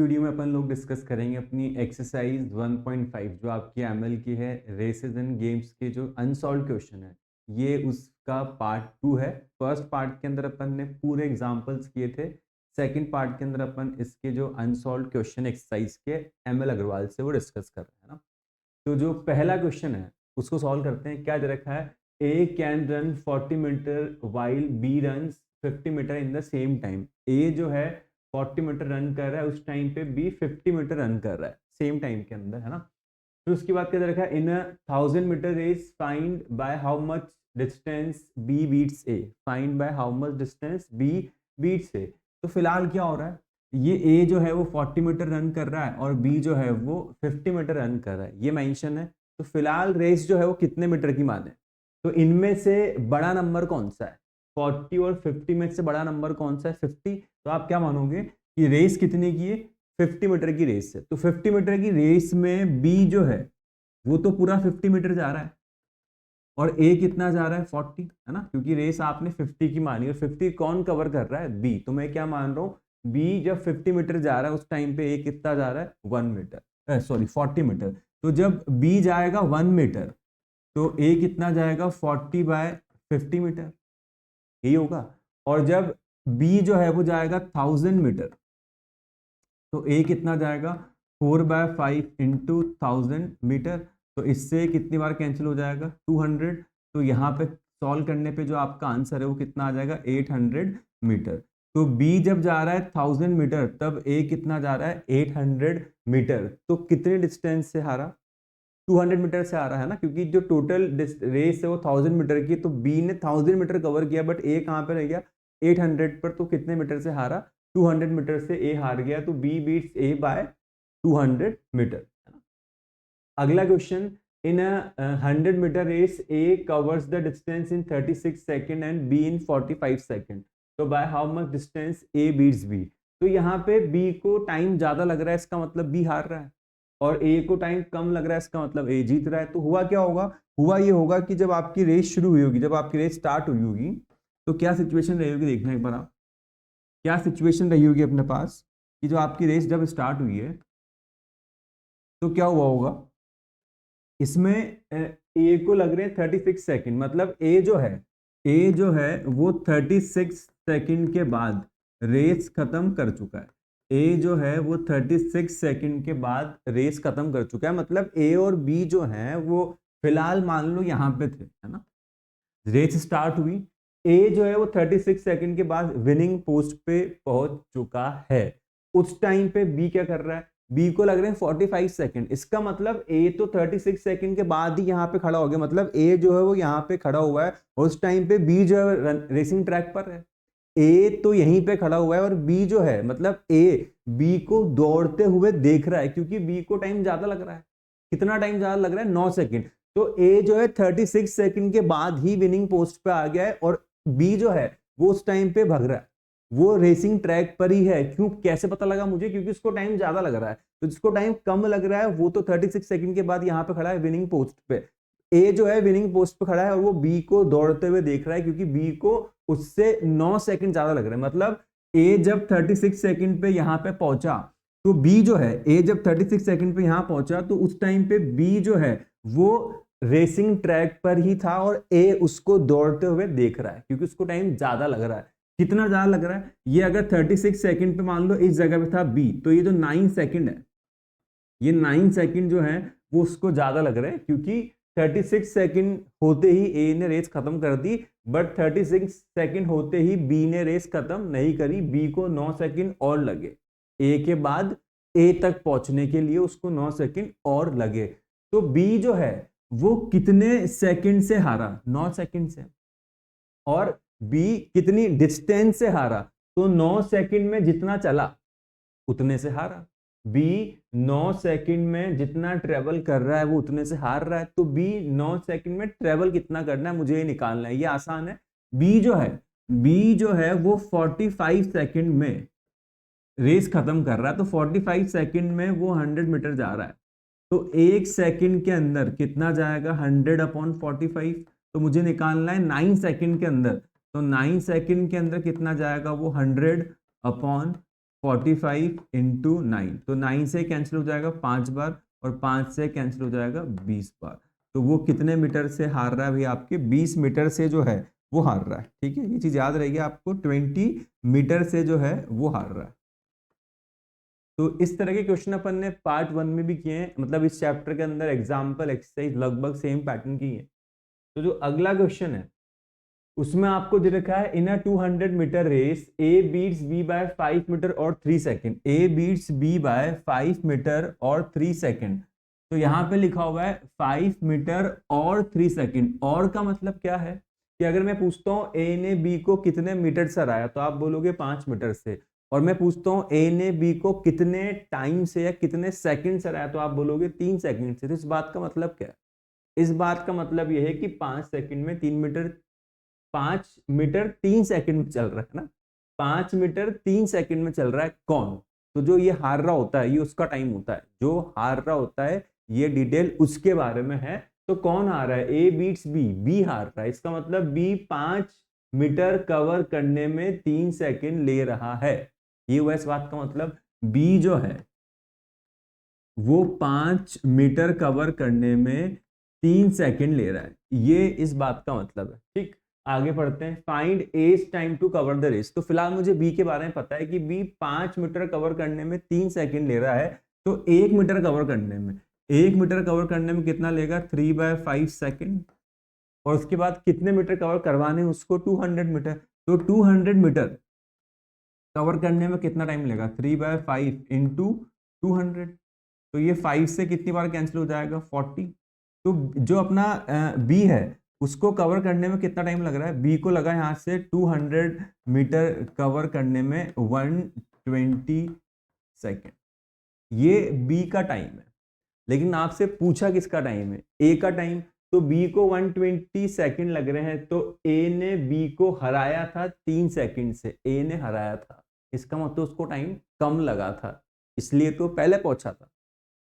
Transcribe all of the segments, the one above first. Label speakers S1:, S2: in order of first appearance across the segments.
S1: Video में अपन लोग discuss करेंगे अपनी एक्सरसाइज 1.5 जो आपकी एमएल की है, रेसेस एंड गेम्स के जो अनसॉल्व क्वेश्चन है, ये उसका पार्ट 2 है। फर्स्ट पार्ट के अंदर अपन ने पूरे एग्जांपल्स किए थे। सेकंड पार्ट के अंदर अपन इसके जो अनसॉल्व क्वेश्चन एक्सरसाइज के एमएल अग्रवाल से वो डिस्कस कर रहे हैं ना। तो जो पहला क्वेश्चन है उसको सॉल्व करते हैं। क्या दे रखा है? A can run 40 metre while B run 50 metre in the same time. A जो है 40 मीटर रन कर रहा है, उस टाइम पे बी 50 मीटर रन कर रहा है सेम टाइम के अंदर, है ना। फिर उसके बाद क्या दे रखा है? In 1000 metre race find by how much distance B beats A. Find by how much distance B beats A. तो फिलहाल क्या हो रहा है? ये ए जो है वो 40 मीटर रन कर रहा है और बी जो है वो 50 मीटर रन कर रहा है, ये मेंशन है। तो फिलहाल रेस जो है वो कितने मीटर की माने? तो इनमें से बड़ा नंबर कौन सा है? 40 और 50 में से बड़ा नंबर कौन सा है? 50। तो आप क्या मानोगे कि रेस कितने की है? 50 मीटर की रेस है। तो 50 मीटर की रेस में बी जो है वो तो पूरा 50 मीटर जा रहा है और ए कितना जा रहा है? 40, है ना, क्योंकि रेस आपने 50 की मानी और 50 कौन कवर कर रहा है? बी। तो मैं क्या मान रहा हूं, बी जब 50 मीटर जा रहा है उस टाइम पे ए कितना जा रहा है? 1 मीटर, सॉरी 40 मीटर। तो जब बी जाएगा 1 मीटर तो ए कितना जाएगा? 40 बाय 50 मीटर, यही होगा। और जब बी जो है वो जाएगा 1000 मीटर तो ए कितना जाएगा? 4 बाय 5 इंटू 1000 मीटर। तो इससे कितनी बार कैंसिल हो जाएगा? 200। तो यहाँ पे सॉल्व करने पे जो आपका आंसर है वो कितना आ जाएगा? 800 मीटर। तो बी जब जा रहा है 1000 मीटर तब ए कितना जा रहा है? 800 मीटर। तो कितने डिस्टेंस से हारा? 200 मीटर से आ रहा है ना, क्योंकि जो टोटल रेस है वो 1000 मीटर की, तो बी ने 1000 मीटर कवर किया बट ए कहाँ पे रह गया? 800 पर। तो कितने मीटर से हारा? 200 मीटर से ए हार गया। तो B beats A by 200 metre. अगला question, in 100 metre race A covers the distance in 36 second and B in 45 second. तो by how much distance A beats B. तो यहाँ पे बी को टाइम ज्यादा लग रहा है, इसका मतलब बी हार रहा है, और ए को टाइम कम लग रहा है, इसका मतलब ए जीत रहा है। तो हुआ क्या होगा? हुआ ये होगा कि जब आपकी रेस शुरू हुई होगी, जब आपकी रेस स्टार्ट हुई होगी, तो क्या सिचुएशन रही होगी? देखना एक बार आप, क्या सिचुएशन रही होगी अपने पास कि जो आपकी रेस जब स्टार्ट हुई है तो क्या हुआ होगा? इसमें ए को लग रहे हैं 36 सेकंड, मतलब ए जो है वो 36 सेकंड के बाद रेस खत्म कर चुका है। ए जो है वो 36 सेकंड के बाद रेस खत्म कर चुका है, मतलब ए और बी जो है वो फिलहाल मान लो यहाँ पे थे, है ना। रेस स्टार्ट हुई, ए जो है वो 36 सेकंड के बाद विनिंग पोस्ट पे पहुंच चुका है। उस टाइम पे बी क्या कर रहा है? बी को लग रहे हैं 45 सेकंड। इसका मतलब ए तो 36 सेकंड के बाद ही यहाँ पे खड़ा हो गया, मतलब ए जो है वो यहाँ पे खड़ा हुआ है और उस टाइम पे बी जो है रेसिंग ट्रैक पर है। ए तो यहीं पे खड़ा हुआ है और बी जो है, मतलब ए बी को दौड़ते हुए देख रहा है, क्योंकि बी को टाइम ज्यादा लग रहा है। कितना टाइम ज्यादा लग रहा है? 9 सेकंड। तो ए जो है 36 सेकंड के बाद ही विनिंग पोस्ट पे आ गया है और बी जो है वो उस टाइम पे भग रहा है, वो रेसिंग ट्रैक पर ही है। क्यों, कैसे पता लगा मुझे? क्योंकि उसको टाइम ज्यादा लग रहा है। तो जिसको टाइम कम लग रहा है वो तो 36 सेकंड के बाद यहाँ पे खड़ा है विनिंग पोस्ट पे। ए जो है विनिंग पोस्ट पे खड़ा है और वो बी को दौड़ते हुए देख रहा है, क्योंकि बी को उससे 9 सेकंड ज्यादा लग रहा है। मतलब ए जब 36 सेकंड पे यहाँ पे पहुंचा तो बी जो है, ए जब 36 सेकंड पे यहाँ पहुंचा तो उस टाइम पे बी जो है वो रेसिंग ट्रैक पर ही था और ए उसको दौड़ते हुए देख रहा है, क्योंकि उसको टाइम ज्यादा लग रहा है। कितना ज्यादा लग रहा है? ये अगर 36 सेकंड पे मान लो इस जगह पे था बी, तो ये जो 9 सेकंड है, ये 9 सेकंड जो है वो उसको ज्यादा लग रहा है, क्योंकि 36 सेकंड होते ही ए ने रेस खत्म कर दी, बट 36 सेकंड होते ही बी ने रेस खत्म नहीं करी। बी को 9 सेकंड और लगे, ए के बाद ए तक पहुंचने के लिए उसको 9 सेकंड और लगे। तो बी जो है वो कितने सेकंड से हारा? 9 सेकंड से। और बी कितनी डिस्टेंस से हारा? तो 9 सेकंड में जितना चला उतने से हारा। बी 9 सेकंड में जितना ट्रेवल कर रहा है वो उतने से हार रहा है। तो बी 9 सेकंड में ट्रेवल कितना करना है मुझे ये निकालना है, ये आसान है। बी जो है वो 45 सेकंड में रेस खत्म कर रहा है, तो 45 सेकंड में वो 100 मीटर जा रहा है। तो एक सेकंड के अंदर कितना जाएगा? 100 अपॉन 45। तो मुझे निकालना है 9 सेकंड के अंदर, तो 9 सेकंड के अंदर कितना जाएगा? वो 100 अपॉन 45 इंटू 9, तो 9 से कैंसिल हो जाएगा 5 बार और 5 से कैंसिल हो जाएगा 20 बार। तो वो कितने मीटर से हार रहा है भाई? आपके 20 मीटर से जो है वो हार रहा है। ठीक है, ये चीज याद रहेगी आपको, 20 मीटर से जो है वो हार रहा है। तो इस तरह के क्वेश्चन अपन ने पार्ट 1 में भी किए हैं, मतलब इस चैप्टर के अंदर एग्जाम्पल एक्सरसाइज लगभग सेम पैटर्न की है। तो जो अगला क्वेश्चन है उसमें आपको दे रखा है, in a 200 metre race A beats B by 5 metre और 3 second. A beats B by 5 metre और 3 सेकंड। तो यहां पे लिखा हुआ है 5 मीटर और 3 सेकंड। और का मतलब क्या है कि अगर मैं पूछता हूं ए ने बी को कितने मीटर से हराया, तो आप बोलोगे 5 मीटर से। और मैं पूछता हूं ए ने बी को कितने टाइम से या कितने सेकंड से हराया, तो आप बोलोगे 3 सेकंड से। तो इस बात का मतलब क्या है? इस बात का मतलब यह है कि 5 सेकंड में 3 मीटर, 5 मीटर 3 सेकंड में चल रहा है ना, 5 मीटर 3 सेकंड में चल रहा है कौन? तो जो ये हार रहा होता है ये उसका टाइम होता है, जो हार रहा होता है ये डिटेल उसके बारे में है। तो कौन हार रहा है? ए बीट्स बी, बी हार रहा है। इसका मतलब बी 5 मीटर कवर करने में 3 सेकंड ले रहा है। ये हुआ इस बात का मतलब, बी जो है वो 5 मीटर कवर करने में 3 सेकंड ले रहा है। ये इस बात का मतलब है। ठीक, आगे पढ़ते हैं। Find A's time to cover the race. तो फिलहाल मुझे बी के बारे में पता है कि बी 5 मीटर कवर करने में 3 सेकंड ले रहा है। तो 1 मीटर कवर करने में, 1 मीटर कवर करने में कितना लेगा? 3/5 सेकंड। और उसके बाद कितने मीटर कवर करवाने उसको? 200 मीटर। तो 200 मीटर कवर करने में कितना टाइम लेगा? 3/5 इंटू 200। तो ये 5 से कितनी बार कैंसिल हो जाएगा? 40। तो जो अपना बी है उसको कवर करने में कितना टाइम लग रहा है? बी को लगा यहाँ से 200 मीटर कवर करने में 120 सेकेंड। ये बी का टाइम है। लेकिन आपसे पूछा किसका टाइम है? ए का टाइम। तो बी को 120 सेकंड लग रहे हैं, तो ए ने बी को हराया था 3 सेकंड से। ए ने हराया था, इसका मतलब उसको टाइम कम लगा था, इसलिए तो पहले पहुंचा था।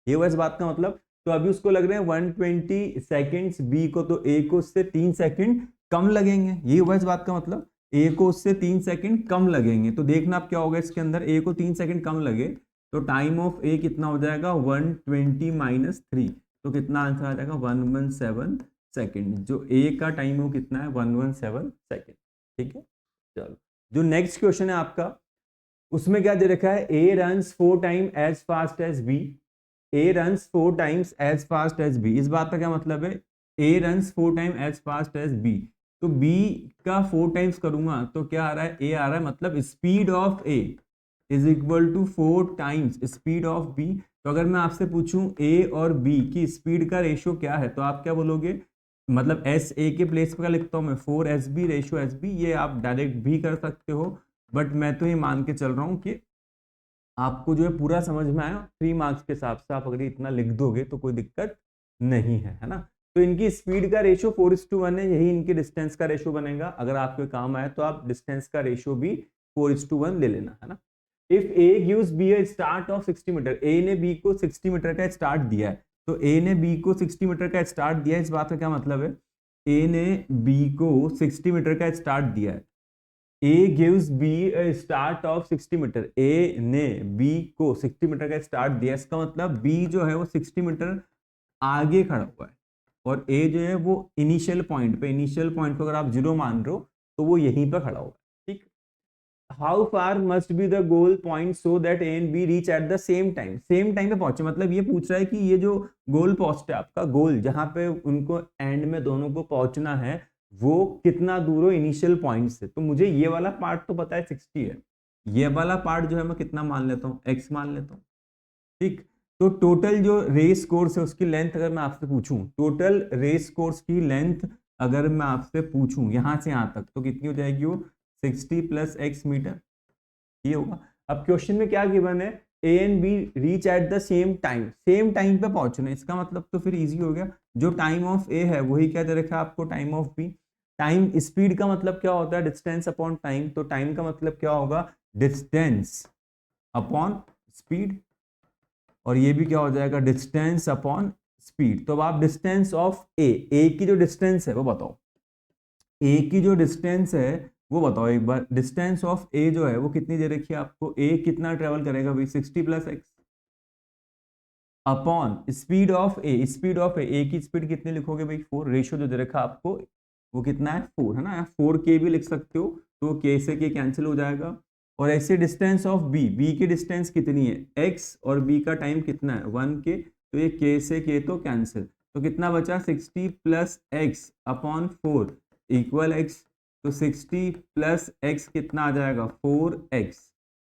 S1: ये हुआ इस बात का मतलब। तो अभी उसको लग रहे हैं 120 सेकंड्स बी को, तो ए को उससे 3 सेकंड कम लगेंगे। ये हुआ इस बात का मतलब, ए को उससे 3 सेकंड कम लगेंगे। तो देखना आप क्या होगा इसके अंदर, ए को 3 सेकंड कम लगे तो टाइम ऑफ ए कितना हो जाएगा? 120 माइनस 3। तो कितना आंसर आ जाएगा? 117 सेकंड। जो ए का टाइम हो कितना है? 117 सेकंड। ठीक है, चलो जो नेक्स्ट क्वेश्चन है आपका, उसमें क्या दे रखा है? A runs 4 time as fast as B. A runs 4 times as fast as B. इस बात का क्या मतलब है? A runs 4 time as fast as B. तो बी का 4 टाइम्स करूंगा तो क्या आ रहा है? ए आ रहा है, मतलब speed of A is equal to 4 times speed of B. तो अगर मैं आपसे पूछूं ए और बी की स्पीड का रेशियो क्या है, तो आप क्या बोलोगे? मतलब एस ए के प्लेस पर क्या लिखता हूं मैं? 4SB ratio SB। ये आप डायरेक्ट भी कर सकते हो, बट मैं तो ये मान के चल रहा हूं कि आपको जो है पूरा समझ में आया। 3 मार्क्स के हिसाब से आप अगर इतना लिख दोगे तो कोई दिक्कत नहीं है, है ना। तो इनकी स्पीड का रेशियो 4:1 है, यही इनके डिस्टेंस का रेशियो बनेगा। अगर आपके काम आए तो आप डिस्टेंस का रेशियो भी 4:1 ले लेना, है ना। If A gives B a start of 60 metre, A ने बी को 60 मीटर का स्टार्ट दिया है। तो ए ने बी को 60 मीटर का स्टार्ट दिया है, इस बात का क्या मतलब है? ए ने बी को 60 मीटर का स्टार्ट दिया है। A gives B a start of 60 metre. A ने बी को 60 मीटर का स्टार्ट दिया, इसका मतलब बी जो है वो 60 मीटर आगे खड़ा हुआ है और ए जो है वो इनिशियल पॉइंट पे, इनिशियल पॉइंट को अगर आप 0 मान रहे हो तो वो यहीं पर खड़ा हुआ है। ठीक, how far must be the goal point so that A and B reach at the same time. Same time पे पहुंचे, मतलब ये पूछ रहा है कि ये जो गोल पोस्ट है आपका, गोल जहां पे उनको एंड में दोनों को पहुंचना है, वो कितना दूर हो इनिशियल पॉइंट से। तो मुझे ये वाला पार्ट तो पता है 60 है, ये वाला पार्ट जो है मैं कितना मान लेता हूँ? x मान लेता हूँ। ठीक, तो टोटल जो रेस कोर्स है उसकी लेंथ अगर मैं आपसे पूछूं, टोटल रेस कोर्स की लेंथ अगर मैं आपसे पूछूं यहां से यहां तक, तो कितनी हो जाएगी? वो 60 + x मीटर, ये होगा। अब क्वेश्चन में क्या गिवन है? A and B reach at the same time, same time पे पहुंचना, इसका मतलब तो फिर इजी हो गया। जो टाइम ऑफ ए है वही क्या दे रखा है आपको? Time of B. Time speed का मतलब क्या होता है? Distance upon time. तो टाइम का मतलब क्या होगा? Distance upon speed. और ये भी क्या हो जाएगा? Distance upon speed. तो अब आप डिस्टेंस ऑफ ए की जो डिस्टेंस है वो बताओ। ए की जो डिस्टेंस है वो बताओ एक बार, डिस्टेंस ऑफ ए जो है वो कितनी दे रखी है आपको, ए कितना ट्रेवल करेगा भाई 60 plus x upon speed of A, speed of A की स्पीड कितनी लिखोगे भाई 4, रेशियो जो दे रखा आपको वो कितना है 4 है ना, 4k भी लिख सकते हो, तो k से k कैंसिल हो जाएगा। और ऐसे डिस्टेंस ऑफ बी, बी की डिस्टेंस कितनी है x और b का टाइम कितना है 1k, तो ये k से k तो कैंसिल, तो कितना बचा 60 plus x upon 4 equal x, तो 60 प्लस एक्स कितना आ जाएगा 4x,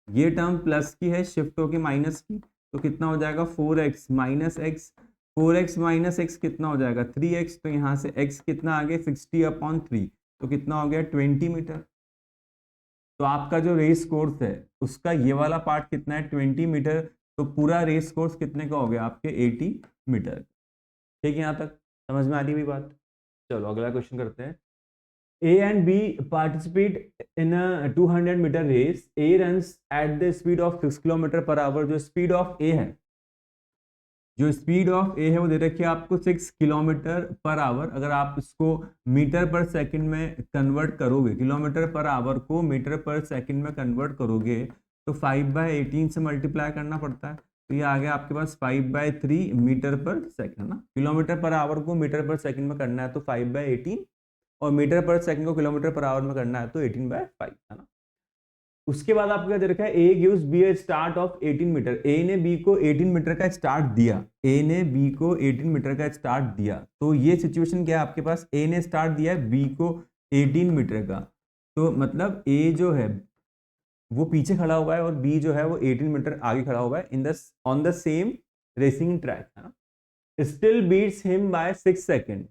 S1: ये टर्म प्लस की है शिफ्ट होके माइनस की, तो कितना हो जाएगा 4x minus x, 4x minus x कितना हो जाएगा 3x, तो यहाँ से x कितना आ गया 60 अपॉन 3, तो कितना हो गया 20 मीटर। तो आपका जो रेस कोर्स है उसका ये वाला पार्ट कितना है 20 मीटर, तो पूरा रेस कोर्स कितने का हो गया आपके 80 मीटर। ठीक है, यहाँ तक समझ में आ रही हुई बात। चलो अगला क्वेश्चन करते हैं। A and B participate in a 200 metre race, A runs at the speed of 6 kilometre per hour, जो स्पीड ऑफ A है, जो स्पीड ऑफ ए है वो दे रखी है आपको 6 किलोमीटर पर आवर। अगर आप इसको मीटर पर सेकंड में कन्वर्ट करोगे, किलोमीटर पर आवर को मीटर पर सेकंड में कन्वर्ट करोगे, तो 5/18 से मल्टीप्लाई करना पड़ता है, तो ये आ गया आपके पास 5/3 मीटर पर सेकंड ना। किलोमीटर पर आवर को मीटर पर सेकंड में करना है तो 5/18, और मीटर पर सेकंड को किलोमीटर पर आवर में करना है तो 18/5 है ना। उसके बाद आपका दे रखा है A gives B a start of 18 metre, A ने बी को 18 मीटर का स्टार्ट दिया, ए ने बी को 18 मीटर का स्टार्ट दिया, तो ये सिचुएशन क्या है आपके पास, ए ने स्टार्ट दिया है बी को 18 मीटर का, तो मतलब ए जो है वो पीछे खड़ा हुआ है और बी जो है वो 18 मीटर आगे खड़ा हुआ है in the on the same racing track है ना। Still beats him by 6 second,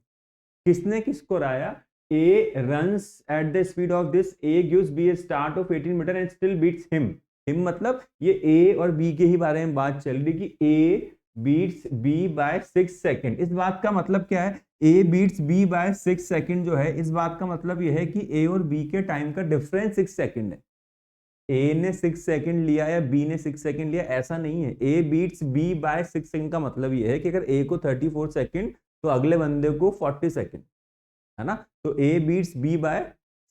S1: किसने किसको हराया, A runs at the speed of this, A gives B a start of 18 metre and still beats him. Him मतलब ये A और B के ही बारे में बात चल रही कि A beats B by 6 second. इस बात का मतलब क्या है, A beats B by 6 second जो है, इस बात का मतलब यह है कि A और B के टाइम का डिफरेंस 6 सेकेंड है। A ने 6 सेकेंड लिया या B ने 6 सेकेंड लिया ऐसा नहीं है, A beats B by 6 second का मतलब यह है कि अगर A को 34 सेकेंड तो अगले बंदे को 40 सेकेंड है ना, तो A beats B by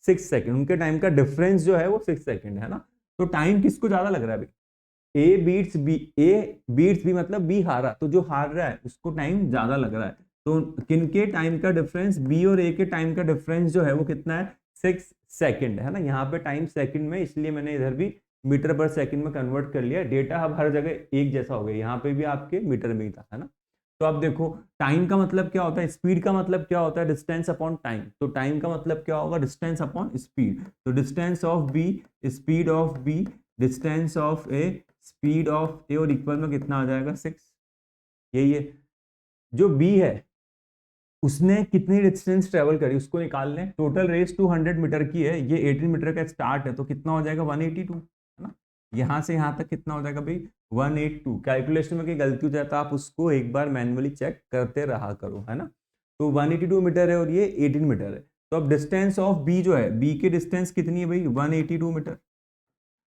S1: 6 second, उनके टाइम का डिफरेंस जो है वो 6 सेकेंड है ना। तो टाइम किसको ज्यादा लग रहा है भाई, A बीट्स B मतलब B हारा, तो जो हार रहा है उसको टाइम ज्यादा लग रहा है, तो किनके टाइम का डिफरेंस, B और A के टाइम का डिफरेंस जो है वो कितना है 6 सेकेंड है ना। यहाँ पे टाइम सेकेंड में, इसलिए मैंने इधर भी मीटर पर सेकेंड में कन्वर्ट कर लिया, डेटा अब हर जगह एक जैसा हो गया, यहाँ पे भी आपके मीटर में ही था है ना। तो अब देखो टाइम का मतलब क्या होता है, स्पीड का मतलब क्या होता है डिस्टेंस अपॉन टाइम, तो टाइम का मतलब क्या होगा डिस्टेंस अपॉन स्पीड, तो distance of B speed of B distance of A speed of A, और इक्वल में कितना आ जाएगा 6। यही है, जो बी है उसने कितनी डिस्टेंस ट्रेवल करी उसको निकाल लें, टोटल रेस 200 मीटर की है, ये 18 मीटर का स्टार्ट है, तो कितना हो जाएगा 182 है ना। यहाँ से यहाँ तक कितना हो जाएगा भाई 182, कैलकुलेशन में कोई गलती हो जाए तो आप उसको एक बार मैन्युअली चेक करते रहा करो है ना। तो 182 मीटर है और ये 18 मीटर है, तो अब डिस्टेंस ऑफ बी जो है, बी की डिस्टेंस कितनी है भाई 182 मीटर,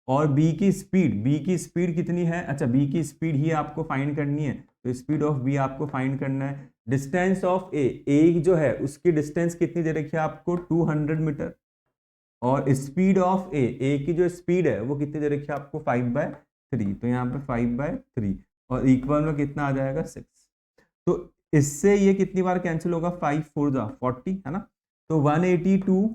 S1: और बी की स्पीड कितनी है, अच्छा बी की स्पीड ही आपको फाइंड करनी है, तो स्पीड ऑफ बी आपको फाइंड करना है। डिस्टेंस ऑफ ए जो है उसकी डिस्टेंस कितनी दे रखी है आपको 200 मीटर, और स्पीड ऑफ ए की जो स्पीड है वो कितनी दे रखी है आपको 5/3, तो यहाँ पे 5/3 और इक्वल में कितना आ जाएगा 6, तो इससे ये कितनी बार कैंसिल होगा 5 4 जा 40 है ना, तो 182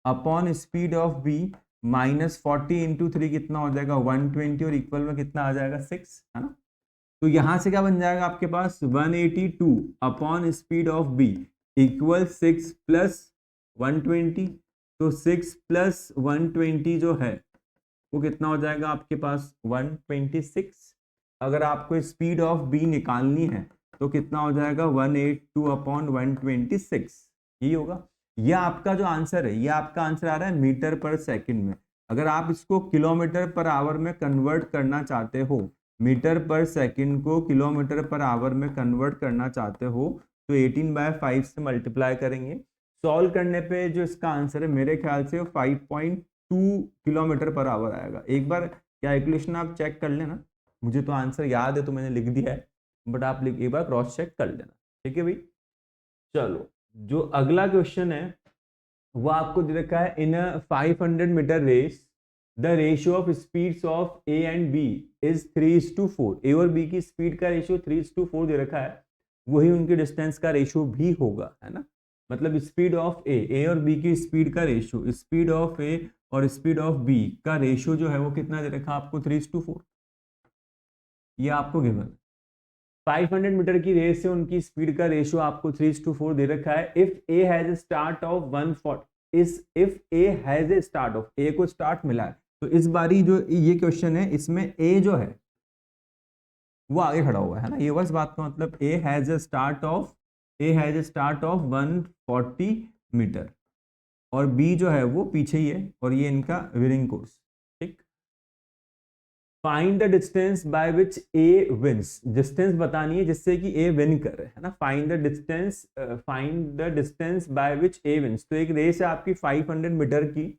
S1: upon speed of B minus 40 into 3 कितना हो जाएगा 120, और इक्वल में कितना आ जाएगा 6 है ना। तो यहां से क्या बन जाएगा आपके पास 182 upon speed of B equal 6 plus 120, तो 6 प्लस 120 जो है वो कितना हो जाएगा आपके पास 126। अगर आपको स्पीड ऑफ बी निकालनी है तो कितना हो जाएगा 182 अपॉन 126, यही होगा। यह आपका जो आंसर है, यह आपका आंसर आ रहा है मीटर पर सेकंड में। अगर आप इसको किलोमीटर पर आवर में कन्वर्ट करना चाहते हो, मीटर पर सेकंड को किलोमीटर पर आवर में कन्वर्ट करना चाहते हो, तो 18/5 से मल्टीप्लाई करेंगे। सॉल्व करने पे जो इसका आंसर है मेरे ख्याल से 5.2 किलोमीटर पर आवर आएगा। एक बार कैलकुलेशन आप चेक कर लेना, मुझे तो आंसर याद है तो मैंने लिख दिया है, बट आप एक बार क्रॉस चेक कर लेना, ठीक है भाई। चलो जो अगला क्वेश्चन है वो आपको दे रखा है in 500 metre race the ratio of speeds of A and B is 3:4। A और बी की स्पीड का रेशियो 3:4 दे रखा है, वही उनके डिस्टेंस का रेशियो भी होगा, है ना। मतलब स्पीड ऑफ ए और बी की स्पीड का रेशियो, स्पीड ऑफ ए और स्पीड ऑफ बी का रेशियो जो है वो कितना दे रखा है आपको 3:4। ये आपको गिवन 500 मीटर की रेस से उनकी स्पीड का रेशियो आपको 3:4 दे रखा है। If A has start of 140 इस if A has a start of, A को स्टार्ट मिला है, तो इस बारी जो ये क्वेश्चन है इसमें ए जो है वो आगे खड़ा हुआ है ना, ये बस बात का मतलब A has a start of 140 metre और बी जो है वो पीछे ही है और ये इनका विनिंग कोर्स। ठीक, find the distance by which A wins, distance बतानी है जिससे कि ए विन कर रहे है ना। Find the distance by which A wins, तो एक रेस है आपकी 500 मीटर की,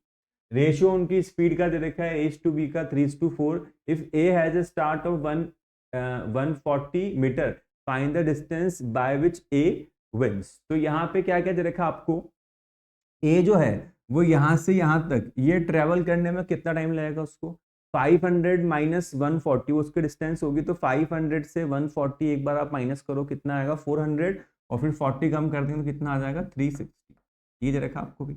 S1: रेशियो उनकी स्पीड का दे रखा है एच टू बी का 3:4। If A has a start of 140 metre find the distance by which A wins. तो यहाँ पे क्या क्या दे रखा आपको, ए जो है वो यहाँ से यहाँ तक ये ट्रेवल करने में कितना टाइम लगेगा उसको, 500 माइनस 140 उसकी डिस्टेंस होगी, तो 500 से 140 एक बार आप माइनस करो कितना आएगा 400 और फिर 40 कम कर देंगे तो कितना आ जाएगा 360। ये दे रखा आपको भी।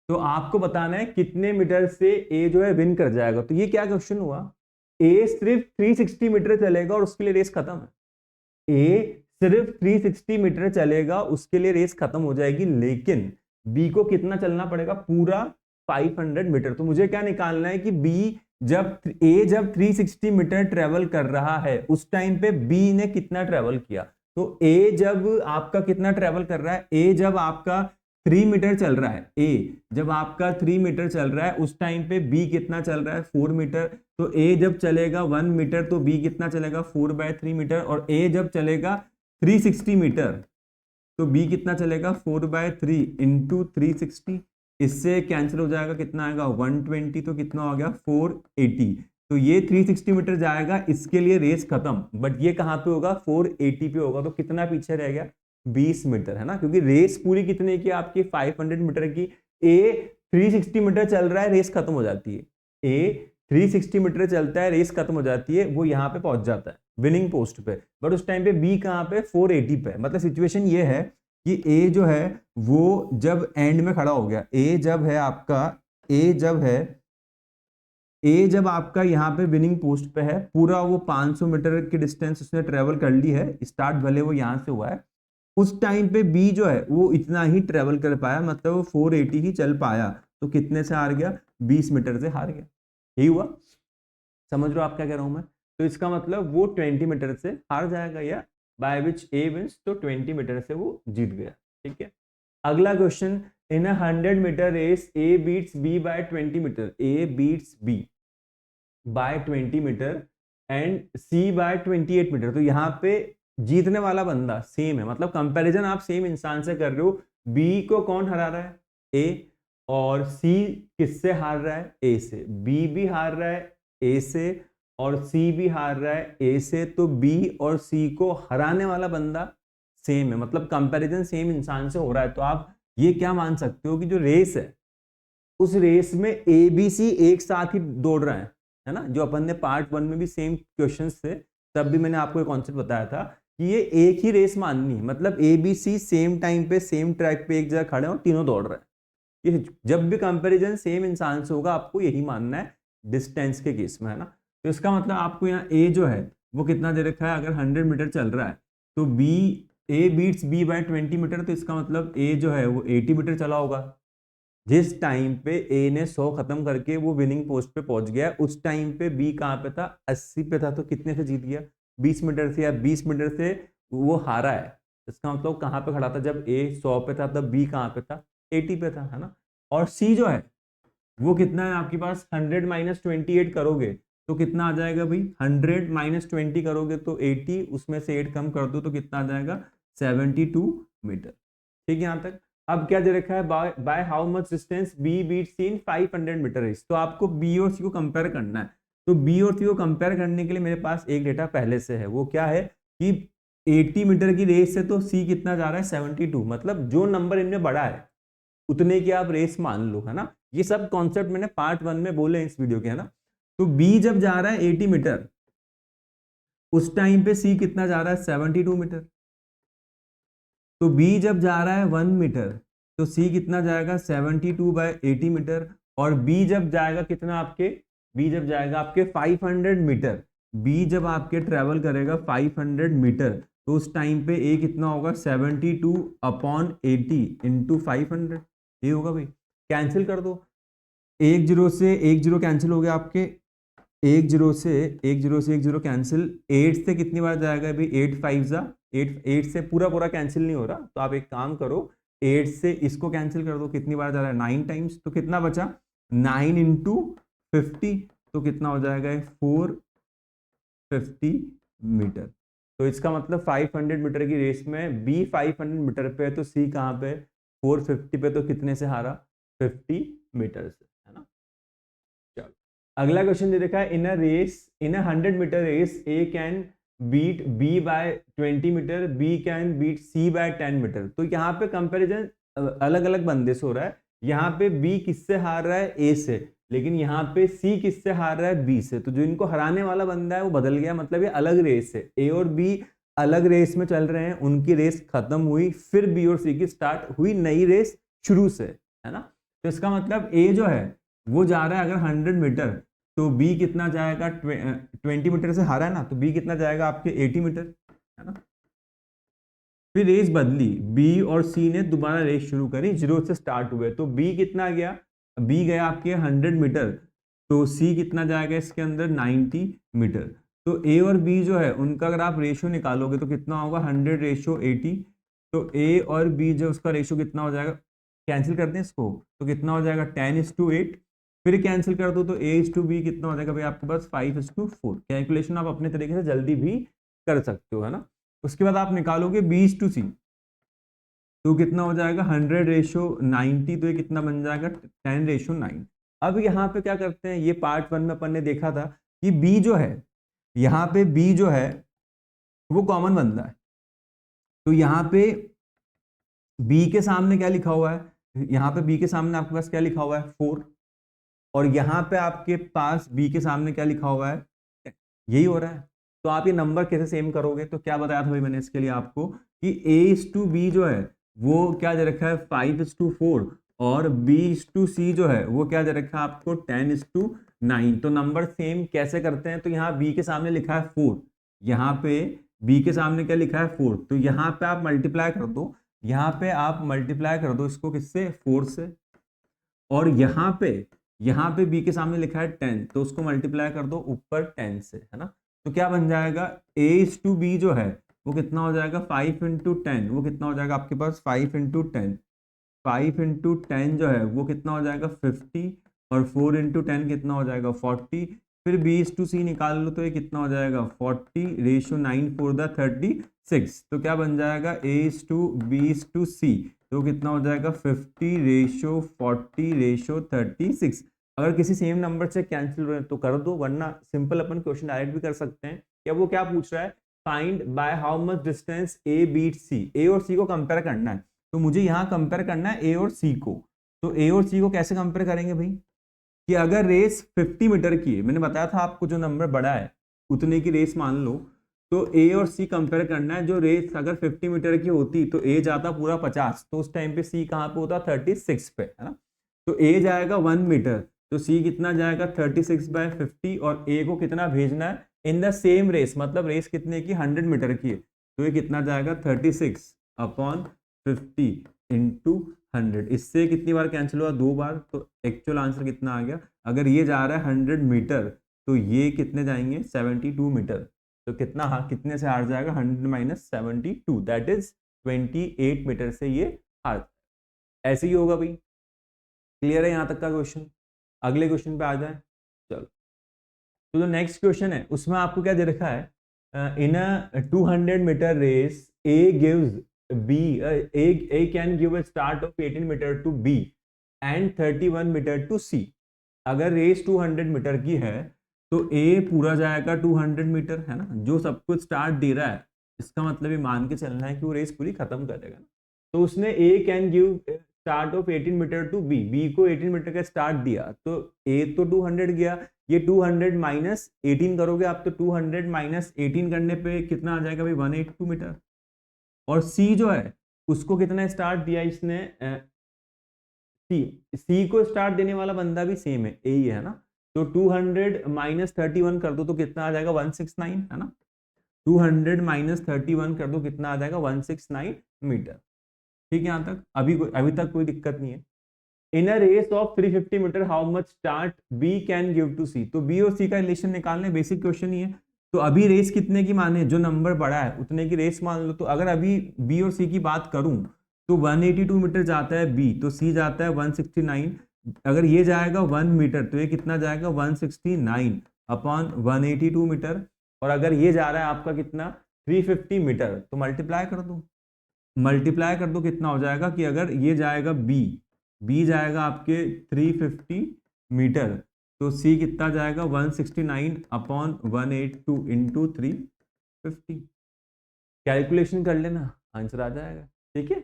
S1: तो आपको बताना है कितने मीटर से ए जो है विन कर जाएगा। तो ये क्या क्वेश्चन हुआ, ए सिर्फ 360 मीटर चलेगा और उसके लिए रेस खत्म है। ए सिर्फ 360 मीटर चलेगा उसके लिए रेस खत्म हो जाएगी, लेकिन बी को कितना चलना पड़ेगा, पूरा 500 मीटर। तो मुझे क्या निकालना है कि बी जब 360 मीटर ट्रेवल कर रहा है उस टाइम पे बी ने कितना ट्रेवल किया। तो ए जब आपका कितना ट्रेवल कर रहा है, ए जब आपका 3 मीटर चल रहा है, ए जब आपका 3 मीटर चल रहा है उस टाइम पे बी कितना चल रहा है 4 मीटर। तो ए जब चलेगा 1 मीटर तो बी कितना चलेगा 4/3 मीटर, और ए जब चलेगा 360 मीटर तो बी कितना चलेगा 4/3 इंटू 360, इससे कैंसिल हो जाएगा कितना आएगा 120, तो कितना हो गया 480। तो ये 360 मीटर जाएगा, इसके लिए रेस खत्म, बट ये कहाँ पे होगा 480 पे होगा। तो कितना पीछे रह गया 20 मीटर, है ना, क्योंकि रेस पूरी कितने की आपकी 500 मीटर की। ए 360 मीटर चल रहा है, रेस खत्म हो जाती है। ए 360 मीटर चलता है, रेस खत्म हो जाती है, वो यहाँ पे पहुंच जाता है विनिंग पोस्ट पे, बट उस टाइम पे बी कहाँ पे 480 पे। मतलब सिचुएशन ये है कि ए जो है वो जब एंड में खड़ा हो गया, ए जब आपका यहाँ पे विनिंग पोस्ट पे है, पूरा वो 500 मीटर की डिस्टेंस उसने ट्रेवल कर ली है, स्टार्ट भले वो यहाँ से हुआ है, उस टाइम पे बी जो है वो इतना ही ट्रेवल कर पाया, मतलब वो 480 ही चल पाया। तो कितने से हार गया 20 मीटर से हार गया। यही हुआ, समझ रहे हो आप क्या कह रहा हूं मैं। तो इसका मतलब वो 20 मीटर से हार जाएगा, या बाय विच ए विंस, तो 20 मीटर से वो जीत गया। ठीक है, अगला question, in 100 metre race A beats B by 20 metre, A beats B by 20 metre and C by 28 metre. तो यहाँ पे जीतने वाला बंदा सेम है, मतलब कंपैरिजन आप सेम इंसान से कर रहे हो। बी को कौन हरा रहा है, ए, और सी किससे हार रहा है, ए से। बी भी हार रहा है ए से और सी भी हार रहा है ए से, तो बी और सी को हराने वाला बंदा सेम है, मतलब कंपैरिजन सेम इंसान से हो रहा है। तो आप ये क्या मान सकते हो कि जो रेस है उस रेस में ए बी सी एक साथ ही दौड़ रहा है ना। जो अपन ने पार्ट 1 में भी सेम क्वेश्चंस थे, तब भी मैंने आपको एक कॉन्सेप्ट बताया था कि ये एक ही रेस माननी है, मतलब A B C same time पे सेम ट्रैक पे एक जगह खड़े और तीनों दौड़ रहे हैं। ये जब भी कंपैरिजन सेम इंसान से होगा आपको यही मानना है डिस्टेंस के केस में, है ना। तो इसका मतलब आपको यहाँ ए जो है वो कितना दे रखा है, अगर 100 मीटर चल रहा है तो B, A beats B by 20 metre, तो इसका मतलब ए जो है वो 80 मीटर चला होगा। जिस टाइम पे ए ने 100 खत्म करके वो विनिंग पोस्ट पे पहुंच गया, उस टाइम पे बी कहाँ पे था 80 पे था, तो कितने से जीत गया 20 मीटर से, या 20 मीटर से वो हारा है। इसका मतलब कहाँ पे खड़ा था, जब ए 100 पे था तब बी कहाँ पे था 80 पे था, है ना। और सी जो है वो कितना है आपके पास, 100 माइनस 28 करोगे तो कितना आ जाएगा भाई, 100 माइनस 20 करोगे तो 80, उसमें से 8 कम कर दो तो कितना आ जाएगा 72 मीटर। ठीक है यहाँ तक। अब क्या दे रखा है, by how much distance B beat C in 500 metre race. तो आपको बी और सी को कंपेयर करना है। तो बी और सी को कंपेयर करने के लिए मेरे पास एक डेटा पहले से है, वो क्या है कि 80 मीटर की रेस से तो सी कितना जा रहा है 72, मतलब जो नंबर इनमें बड़ा है उतने की आप रेस मान लो, है ना। ये सब कॉन्सेप्ट मैंने पार्ट 1 में बोले इस वीडियो के, है ना। तो बी जब जा रहा है 80 मीटर, उस टाइम पे सी कितना जा रहा है 72 मीटर। तो बी जब जा रहा है 1 मीटर, तो सी कितना जाएगा 72/80 मीटर। और बी जब जाएगा कितना आपके, बी जब जाएगा आपके 500 मीटर, बी जब आपके ट्रेवल करेगा 500 मीटर, तो उस टाइम पे ए कितना होगा 72/80 इंटू 500, ये होगा भाई। कैंसिल कर दो, एक जीरो से एक जीरो कैंसिल हो गया आपके, एक जीरो से एक जीरो से एक जीरो कैंसिल, 8 से कितनी बार जाएगा भाई 8 5 जा 8 से पूरा पूरा कैंसिल नहीं हो रहा, तो आप एक काम करो 8 से इसको कैंसिल कर दो, कितनी बार जा रहा है 9 टाइम्स, तो कितना बचा 9 इंटू 50, तो कितना हो जाएगा 450 मीटर। तो इसका मतलब 500 मीटर की रेस में बी 500 मीटर पे है, तो सी कहाँ पे 450 पे, तो कितने से हारा 50 मीटर से, है ना। चलो अगला क्वेश्चन दे देखा है, in a 100 metre race A can beat B by 20 metre, B can beat C by 10 metre. तो यहाँ पे कंपैरिजन अलग अलग बंदे से हो रहा है, यहाँ पे बी किससे हार रहा है ए से, लेकिन यहाँ पे सी किससे हार रहा है बी से। तो जो इनको हराने वाला बंदा है वो बदल गया, मतलब ये अलग रेस है, ए और बी अलग रेस में चल रहे हैं, उनकी रेस खत्म हुई, फिर बी और सी की स्टार्ट हुई नई रेस शुरू से, है ना। तो इसका मतलब ए जो है वो जा रहा है अगर 100 मीटर, तो बी कितना जाएगा 20 मीटर से हारा है ना, तो बी कितना जाएगा आपके 80 मीटर, है ना। फिर रेस बदली, बी और सी ने दोबारा रेस शुरू करी, जीरो से स्टार्ट हुए, तो बी कितना गया, बी गया आपके 100 मीटर, तो सी कितना जाएगा इसके अंदर 90 मीटर। तो ए और बी जो है उनका अगर आप रेशियो निकालोगे तो कितना होगा 100/80, तो ए और बी जो उसका रेशियो कितना हो जाएगा, कैंसिल कर दें इसको, तो कितना हो जाएगा 10:8, फिर कैंसिल कर दो तो A/B कितना हो जाएगा भाई आपके पास 5:4। कैलकुलेशन आप अपने तरीके से जल्दी भी कर सकते हो, है ना। उसके बाद आप निकालोगे B/C, तो कितना हो जाएगा 100/90, तो ये कितना बन जाएगा 10/9। अब यहाँ पे क्या करते हैं, ये पार्ट 1 में अपन ने देखा था कि बी जो है, यहाँ पे बी जो है वो कॉमन बंदा है, तो यहाँ पे बी के सामने क्या लिखा हुआ है, यहाँ पे बी के सामने आपके पास क्या लिखा हुआ है 4, और यहाँ पे आपके पास बी के सामने क्या लिखा हुआ है, यही हो रहा है। तो आप ये नंबर कैसे सेम करोगे, तो क्या बताया था भाई मैंने इसके लिए आपको कि A/B जो है वो क्या दे रखा है 5:4, और B/C जो है वो क्या दे रखा है आपको 10:9। तो नंबर सेम कैसे करते हैं, तो यहाँ बी के सामने लिखा है 4, यहाँ पे बी के सामने क्या लिखा है 4, तो यहाँ पे आप मल्टीप्लाई कर दो, यहाँ पे आप मल्टीप्लाई कर दो इसको किससे 4 से, और यहाँ पे बी के सामने लिखा है 10, तो उसको मल्टीप्लाई कर दो ऊपर 10 से, है ना। तो क्या बन जाएगा A/B जो है वो कितना हो जाएगा 5 × 10, वो कितना हो जाएगा आपके पास 5 × 10, 5 × 10 जो है वो कितना हो जाएगा 50, और 4 × 10 कितना हो जाएगा 40, फिर B/C निकाल लो तो ये कितना हो जाएगा 40/9 4 द 36, तो क्या बन जाएगा A/B/C, तो कितना हो जाएगा 50/40/36। अगर किसी सेम नंबर से कैंसिल हो तो कर दो, वरना सिंपल अपन क्वेश्चन डायरेक्ट भी कर सकते हैं। या वो क्या पूछ रहा है, find by how much distance A beat C, A और सी को कंपेयर करना है, तो मुझे यहाँ कंपेयर करना है ए और सी को। तो ए और सी को कैसे कंपेयर करेंगे भाई, कि अगर रेस 50 मीटर की है, मैंने बताया था आपको जो नंबर बड़ा है उतने की रेस मान लो, तो ए और सी कंपेयर करना है। जो रेस अगर 50 मीटर की होती तो ए जाता पूरा 50, तो उस टाइम पे सी कहाँ पे होता 36 पे, है ना। तो ए जाएगा 1 मीटर, तो सी कितना जाएगा 36/50, और ए को कितना भेजना है इन द सेम रेस, मतलब रेस कितने की 100 मीटर की है, तो ये कितना जाएगा 36/50 इंटू 100। इससे कितनी बार कैंसिल हुआ 2 बार, तो एक्चुअल आंसर कितना आ गया, अगर ये जा रहा है 100 मीटर तो ये कितने जाएंगे 72 मीटर, तो कितना कितने से हार जाएगा 100 - 72, दैट इज 28 मीटर से ये हार। ऐसे ही होगा भाई, क्लियर है यहाँ तक का क्वेश्चन। अगले क्वेश्चन पे आ जाए, चलो। तो जो नेक्स्ट क्वेश्चन है उसमें आपको क्या दे रखा है, in a 200 metre race A gives B, A can give a start of 18 metre to B and 31 metre to C. अगर रेस 200 मीटर की है तो ए पूरा जाएगा 200 मीटर, है ना, जो सब कुछ स्टार्ट दे रहा है इसका मतलब ये मान के चलना है कि वो रेस पूरी खत्म करेगा ना। तो उसने A can give start of 18 metre to B, B को 18 मीटर का स्टार्ट दिया, तो ए तो 200 गया, ये 200 माइनस 18 करोगे आप, तो 200 माइनस 18 करने पे कितना आ जाएगा भाई 182 मीटर। और सी जो है उसको कितना स्टार्ट दिया इसने, सी, सी को स्टार्ट देने वाला बंदा भी सेम है, ए ही है ना, तो 200 माइनस 31 कर दो तो कितना आ जाएगा 169 है ना, 200 माइनस 31 कर दो कितना आ जाएगा 169 मीटर। ठीक है, यहाँ तक अभी तक कोई दिक्कत नहीं है। In a race of 350 metre how much start B can give to C, तो बी और सी का रिलेशन निकालने, बेसिक क्वेश्चन ही है। तो अभी रेस कितने की माने, जो नंबर बड़ा है उतने की रेस मान लो। तो अगर अभी बी और सी की बात करूं तो 182 मीटर जाता है बी, तो सी जाता है 169, अगर ये जाएगा 1 मीटर तो ये कितना जाएगा 169 अपॉन 182 मीटर, और अगर ये जा रहा है आपका कितना 350 मीटर, तो मल्टीप्लाई कर दो, कितना हो जाएगा कि अगर ये जाएगा बी जाएगा आपके 350 मीटर, तो सी कितना जाएगा 169 अपॉन 182 इंटू 350, कैलकुलेशन कर लेना आंसर आ जाएगा। ठीक है,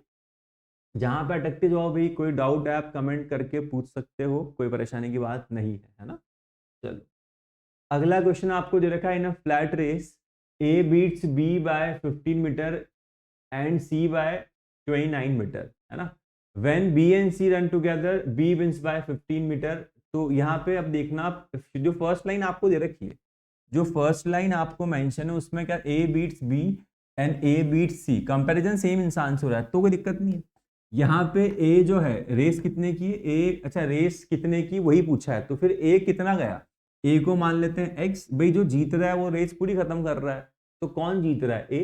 S1: जहां पे अटकते जाओ भाई, कोई डाउट है आप कमेंट करके पूछ सकते हो, कोई परेशानी की बात नहीं है ना। चलो अगला क्वेश्चन आपको दे रखा है, in a flat race A beats B by 15 metre and C by 29 metre, है ना, when B and C run together B wins by 15 metre. तो यहाँ पे अब देखना, आप जो फर्स्ट लाइन आपको दे रखी है, जो फर्स्ट लाइन आपको मेंशन है उसमें क्या A beats B and A beats C, comparison same इंसान से हो रहा है तो कोई दिक्कत नहीं है। यहाँ पे ए जो है रेस कितने की, ए अच्छा रेस कितने की वही पूछा है, तो फिर ए कितना गया, ए को मान लेते हैं एक्स, भाई जो जीत रहा है वो रेस पूरी खत्म कर रहा है, तो कौन जीत रहा है ए,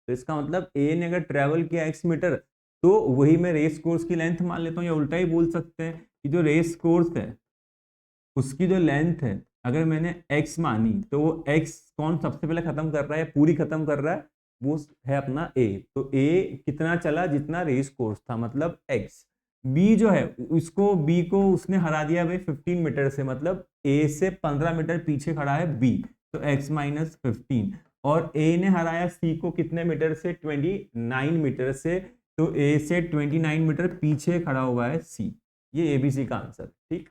S1: तो इसका मतलब ए ने अगर ट्रेवल किया एक्स मीटर तो वही मैं रेस कोर्स की लेंथ मान लेता हूँ, या उल्टा ही बोल सकते हैं कि जो रेस कोर्स है उसकी जो लेंथ है अगर मैंने x मानी तो वो x कौन सबसे पहले खत्म कर रहा है, पूरी खत्म कर रहा है, वो है अपना a, तो a कितना चला जितना रेस कोर्स था, मतलब x। b जो है उसको b को उसने हरा दिया भाई 15 मीटर से, मतलब a से 15 मीटर पीछे खड़ा है b, तो x माइनस 15, और a ने हराया c को कितने मीटर से 29 मीटर से, तो a से 29 मीटर पीछे खड़ा हुआ है c, ये ABC का आंसर। ठीक,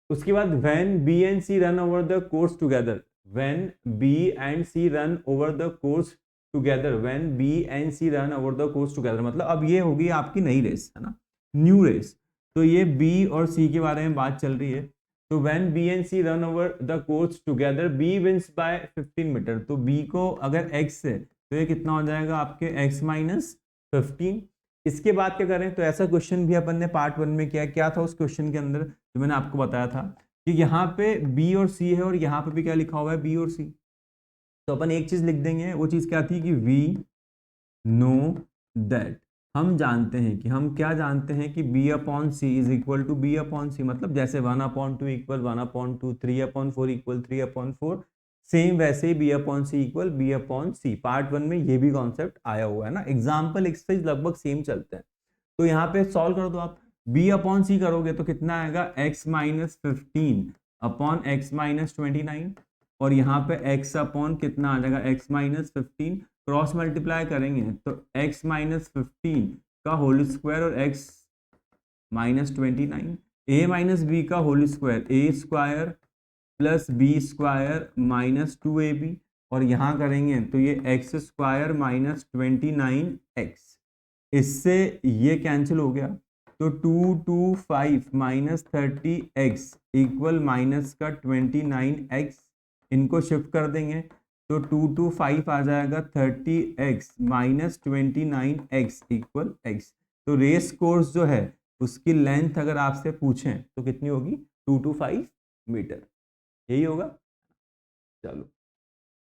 S1: उसके बाद when B and C run over the course together, when B and C run over the course together, when B and C run over the course together, मतलब अब ये होगी आपकी नई रेस, है ना, न्यू रेस। तो ये B और C के बारे में बात चल रही है, तो when B and C run over the course together, B wins by 15 metre, तो B को अगर X है तो ये कितना हो जाएगा आपके X माइनस 15। इसके बाद क्या करें, तो ऐसा क्वेश्चन भी अपन ने पार्ट 1 में किया, क्या था उस क्वेश्चन के अंदर जो मैंने आपको बताया था कि यहाँ पे बी और सी है और यहाँ पे भी क्या लिखा हुआ है बी और सी, तो अपन एक चीज लिख देंगे, वो चीज क्या थी कि वी नो दैट, हम जानते हैं कि, हम क्या जानते हैं कि B upon C is equal to B upon C, मतलब जैसे 1/2 इक्वल 1/2, 3/4 इक्वल 3/4, सेम वैसे ही बी अपॉन सी इक्वल बी अपॉन सी। पार्ट 1 में ये भी कॉन्सेप्ट आया हुआ है ना, एग्जाम्पल एक्सरसाइज लगभग सेम चलते हैं। तो यहाँ पे सॉल्व कर दो आप, बी अपॉन सी करोगे तो कितना आएगा x minus 15 upon x minus 29, और यहाँ पे x अपॉन कितना आ जाएगा x माइनस 15, क्रॉस मल्टीप्लाई करेंगे तो x माइनस 15 का होल स्क्वायर और x minus 29, a minus B का whole square a square plus B square minus 2ab, और यहाँ करेंगे तो ये x स्क्वायर माइनस 29x, इससे ये कैंसिल हो गया, तो 225 माइनस 30x इक्वल माइनस का 29x, इनको शिफ्ट कर देंगे तो 225 आ जाएगा 30x minus 29x equal x। तो रेस कोर्स जो है उसकी लेंथ अगर आपसे पूछें तो कितनी होगी 225 मीटर, यही होगा। चलो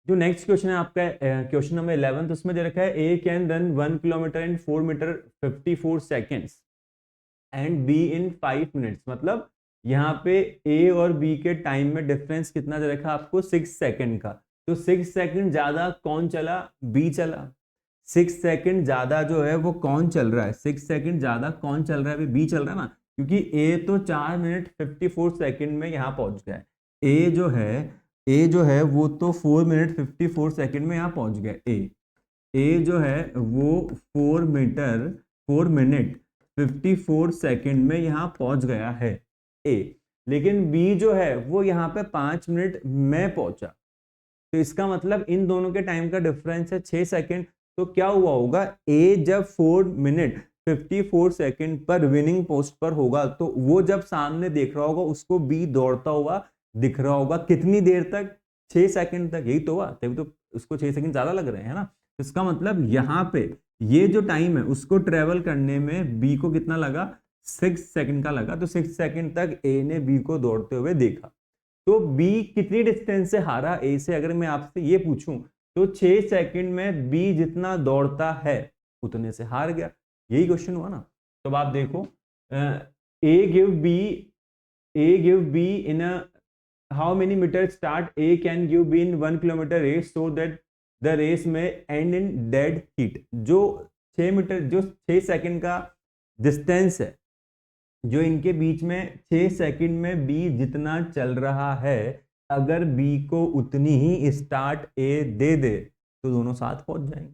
S1: जो नेक्स्ट क्वेश्चन है आपका क्वेश्चन नंबर 11, तो उसमें दे रखा है A can run 1 kilometre in 4 metre 54 seconds and B in 5 minutes, मतलब यहाँ पे ए और बी के टाइम में डिफरेंस कितना दे रखा है आपको 6 सेकंड का, तो 6 सेकंड ज्यादा कौन चला, बी चला। 6 सेकंड ज्यादा जो है वो कौन चल रहा है, 6 सेकंड ज्यादा कौन चल रहा है, बी चल रहा है ना, क्योंकि ए तो 4 मिनट 54 सेकंड में यहाँ पहुंच गया है, ए जो है वो तो 4 मिनट 54 सेकंड में यहाँ पहुंच गया ए, ए जो है वो 4 मिनट 54 सेकंड में यहाँ पहुंच गया है ए, लेकिन बी जो है वो यहाँ पे 5 मिनट में पहुंचा। तो इसका मतलब इन दोनों के टाइम का डिफरेंस है 6 सेकंड। तो क्या हुआ होगा, ए जब 4 मिनट 54 सेकंड पर विनिंग पोस्ट पर होगा तो वो जब सामने देख रहा होगा उसको बी दौड़ता हुआ दिख रहा होगा। कितनी देर तक? 6 सेकंड तक। यही तो हुआ, तभी तो उसको 6 सेकंड ज्यादा लग रहे हैं, है ना। इसका मतलब यहाँ पे ये जो टाइम है उसको ट्रेवल करने में बी को कितना लगा? 6 सेकंड का लगा। तो 6 सेकंड तक ए ने बी को दौड़ते हुए देखा। तो बी कितनी डिस्टेंस से हारा ए से? अगर मैं आपसे ये पूछूं तो 6 सेकंड में बी जितना दौड़ता है उतने से हार गया। यही क्वेश्चन हुआ ना। तो अब आप देखो, A give B in a how many metre start A can give B in 1 kilometre race so that the race may end in dead heat. जो 6 मीटर जो 6 सेकंड का डिस्टेंस है जो इनके बीच में 6 सेकंड में बी जितना चल रहा है, अगर बी को उतनी ही स्टार्ट ए दे दे तो दोनों साथ पहुंच जाएंगे।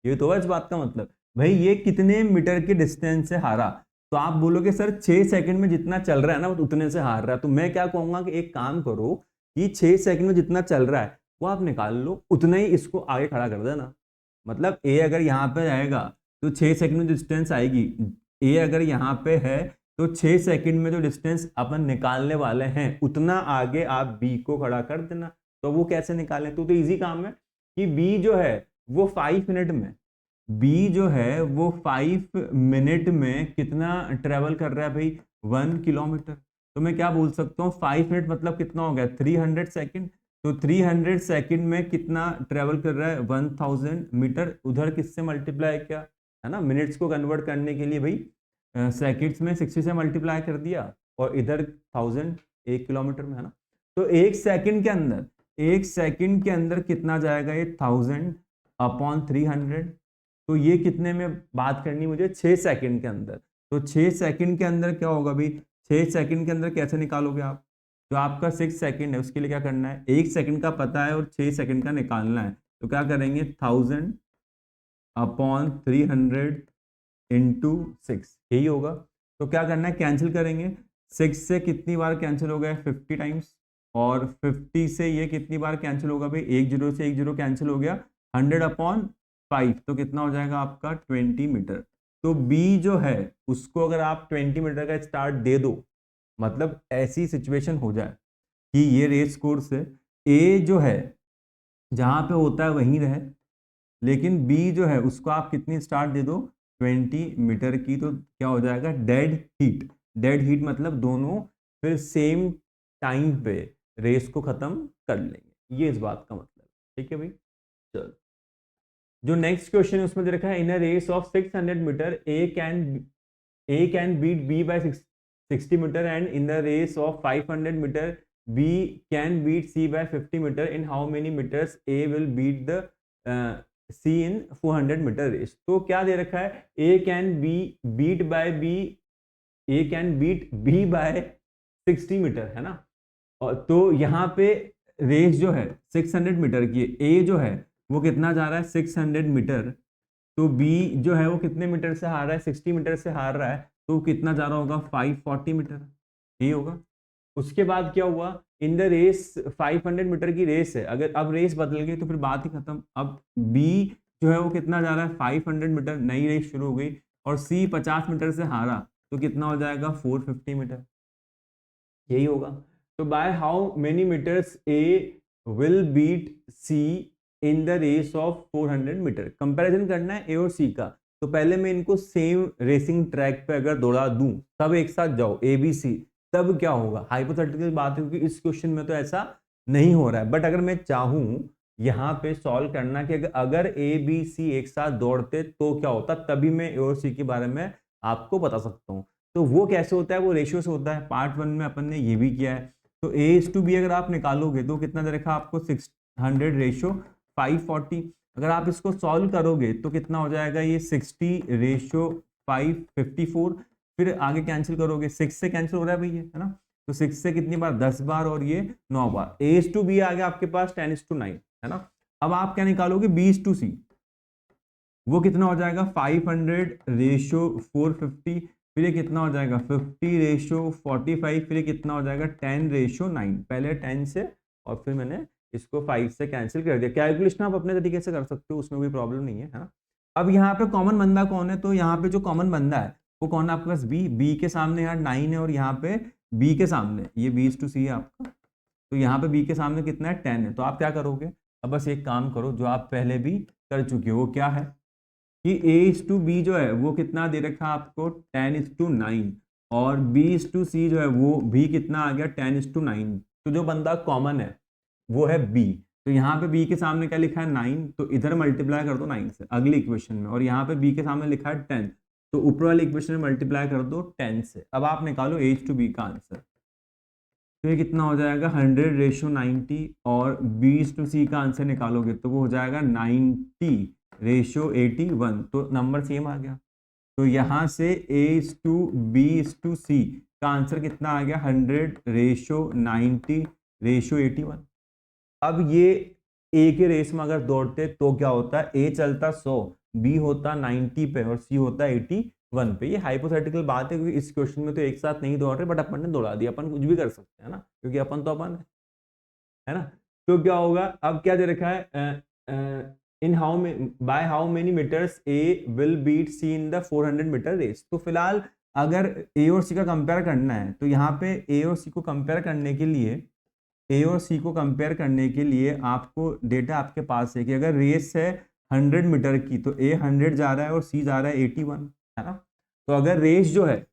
S1: ये तो है इस बात का मतलब। भाई ये कितने मीटर के डिस्टेंस से हारा? तो आप बोलोगे सर 6 सेकंड में जितना चल रहा है ना वो उतने से हार रहा है। तो मैं क्या कहूंगा कि एक काम करो कि 6 सेकंड में जितना चल रहा है वो आप निकाल लो, उतना ही इसको आगे खड़ा कर देना। मतलब ए अगर यहाँ पे रहेगा तो 6 सेकंड में डिस्टेंस आएगी। ए अगर यहाँ पे है तो 6 सेकंड में जो डिस्टेंस अपन निकालने वाले हैं उतना आगे आप बी को खड़ा कर देना। तो वो कैसे निकालें? तो इजी काम है कि बी जो है वो 5 मिनट में बी जो है वो 5 मिनट में कितना ट्रेवल कर रहा है भाई? 1 किलोमीटर। तो मैं क्या बोल सकता हूँ, 5 मिनट मतलब कितना हो गया? 300 सेकंड। तो 300 सेकंड में कितना ट्रेवल कर रहा है? 1000 मीटर। उधर किससे मल्टीप्लाई किया, है ना, मिनट्स को कन्वर्ट करने के लिए भाई सेकंड्स में 60 से मल्टीप्लाई कर दिया, और इधर 1000 1 किलोमीटर में, है ना। तो एक सेकंड के अंदर कितना जाएगा? ये 1000 अपॉन 300। तो ये कितने में बात करनी मुझे? 6 सेकंड के अंदर। तो 6 सेकंड के अंदर क्या होगा भाई? 6 सेकंड के अंदर कैसे निकालोगे आप? जो आपका 6 सेकंड है उसके लिए क्या करना है? 1 सेकंड का पता है और 6 सेकंड का निकालना है। तो क्या करेंगे? 1000 अपॉन 300 इंटू 6, यही होगा। तो क्या करना है? कैंसिल करेंगे। 6 से कितनी बार कैंसिल हो गया? 50 टाइम्स। और 50 से ये कितनी बार कैंसिल होगा भाई? एक जीरो से एक जीरो कैंसिल हो गया। 100 अपॉन 5 तो कितना हो जाएगा आपका? 20 मीटर। तो बी जो है उसको अगर आप 20 मीटर का स्टार्ट दे दो, मतलब ऐसी सिचुएशन हो जाए कि ये रेस कोर्स है, ए जो है जहां पे होता है वहीं रहे, लेकिन बी जो है उसको आप कितनी स्टार्ट दे दो? 20 मीटर की। तो क्या हो जाएगा? Dead heat. डेड हीट मतलब दोनों फिर सेम टाइम पे रेस को खत्म कर लेंगे। ये इस बात का मतलब। ठीक है भाई, चलो जो नेक्स्ट क्वेश्चन है उसमें दे रखा है in a race of 600 metre A can beat B by 60 metre and in the race of 500 metre B can beat C by 50 metre. In how many metres A will beat the C in 400 metre race. तो क्या दे रखा है? A can beat B by 60 metre, है ना। और तो यहाँ पे रेस जो है 600 मीटर की, ए जो है वो कितना जा रहा है? 600 मीटर। तो बी जो है वो कितने मीटर से हार रहा है? 60 मीटर से हार रहा है। तो कितना जा रहा होगा? 540 मीटर, यही होगा। उसके बाद क्या हुआ? इन द रेस 500 मीटर की रेस है, अगर अब रेस बदल गई तो फिर बात ही खत्म। अब बी जो है वो कितना जा रहा है? 500 मीटर, नई रेस शुरू हो गई। और सी 50 मीटर से हारा तो कितना हो जाएगा? 450 मीटर, यही होगा। तो by how many metres A will beat C in the race of 400 metre. Comparison करना है ए और सी का। तो पहले मैं इनको सेम रेसिंग ट्रैक पे अगर दौड़ा दूं, तब एक साथ जाओ ए बी सी, तब क्या होगा? हाइपोथेटिकल बात है क्योंकि इस क्वेश्चन में तो ऐसा नहीं हो रहा है। बट अगर मैं चाहूं यहाँ पे सॉल्व करना कि अगर ए बी सी एक साथ दौड़ते तो क्या होता, तभी मैं ए और सी के बारे में आपको बता सकता हूँ। तो वो कैसे होता है? वो रेशियो से होता है। पार्ट 1 में अपन ने ये भी किया है। तो A/B अगर आप निकालोगे तो कितना दे रखा आपको? 600 रेशियो 540। अगर आप इसको सॉल्व करोगे तो कितना हो जाएगा? ये 60 रेशियो 554। फिर आगे कैंसिल करोगे, 6 से कैंसिल हो रहा है भाई, है ना। तो 6 से कितनी बार? 10 बार, और ये 9 बार। A/B आ गया आपके पास 10:9, है ना। अब आप क्या निकालोगे? B/C। वो कितना हो जाएगा 500:450, फिर ये कितना हो जाएगा 50:45, फिर ये कितना हो जाएगा 10:9। पहले 10 से और फिर मैंने इसको 5 से कैंसिल कर दिया। कैलकुलेशन आप अपने तरीके से कर सकते हो, उसमें कोई प्रॉब्लम नहीं है, हाँ। अब यहाँ पे कॉमन बंदा कौन है, तो यहाँ पे जो कॉमन बंदा है वो कौन है आपके पास, बी के सामने यहाँ 9 है और यहाँ पे बी के सामने ये B/C है आपका, तो यहाँ पे बी के सामने कितना है 10 है। तो आप क्या करोगे, अब बस एक काम करो जो आप पहले भी कर चुके हो, वो क्या है कि A/B जो है वो कितना दे रखा है आपको 10:9, और B/C जो है वो भी कितना आ गया 10:9। तो जो बंदा कॉमन है वो है बी, तो यहाँ पे बी के सामने क्या लिखा है 9, तो इधर मल्टीप्लाई कर दो 9 से अगली इक्वेशन में, और यहाँ पे बी के सामने लिखा है 10, तो ऊपर वाली इक्वेशन में मल्टीप्लाई कर दो 10 से। अब आप निकालो H/B का आंसर, तो ये कितना हो जाएगा 100:90, और B/C का आंसर निकालोगे तो वो हो जाएगा 90:81, तो नंबर सेम आ गया। तो यहाँ से A/B/C का आंसर कितना आ गया 100:90:81। अब ये ए के रेस में अगर दौड़ते तो क्या होता है, ए चलता 100, बी होता 90 पे और सी होता 81 पे। ये हाइपोथेटिकल बात है क्योंकि इस क्वेश्चन में तो एक साथ नहीं दौड़ रहे, बट अपन ने दौड़ा दिया, अपन कुछ भी कर सकते हैं ना, क्योंकि अपन तो अपन है ना। तो क्या होगा, अब क्या दे रखा है, in how by how many metres A will beat C in the 400 metre race. तो फिलहाल अगर ए और सी का कंपेयर करना है तो यहाँ पे ए और सी को कंपेयर करने के लिए, ए और सी को कंपेयर करने के लिए आपको डेटा आपके पास है कि अगर रेस है 100 मीटर की तो ए 100 जा रहा है और सी जा रहा है 81, है ना। तो अगर रेस जो है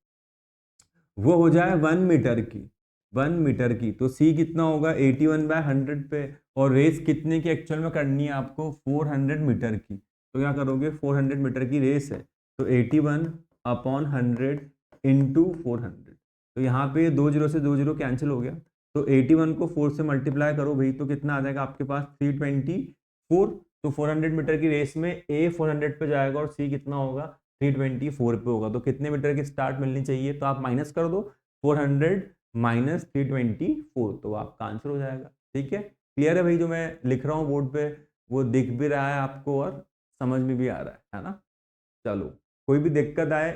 S1: वो हो जाए 1 मीटर की, 1 मीटर की, तो सी कितना होगा 81/100 पे, और रेस कितने की एक्चुअल में करनी है आपको 400 मीटर की। तो क्या करोगे 400 मीटर की रेस है तो 81/100 इंटू 400, तो यहाँ पे 2 जीरो से 2 जीरो कैंसिल हो गया, तो 81 को 4 से मल्टीप्लाई करो भाई, तो कितना आ जाएगा आपके पास 324। तो 400 मीटर की रेस में ए 400 पे जाएगा और सी कितना होगा 324 पे होगा, तो कितने मीटर की स्टार्ट मिलनी चाहिए, तो आप माइनस कर दो 400 माइनस 324, तो आपका आंसर हो जाएगा। ठीक है, क्लियर है भाई, जो मैं लिख रहा हूँ बोर्ड पे वो दिख भी रहा है आपको और समझ में भी आ रहा है ना। चलो, कोई भी दिक्कत आए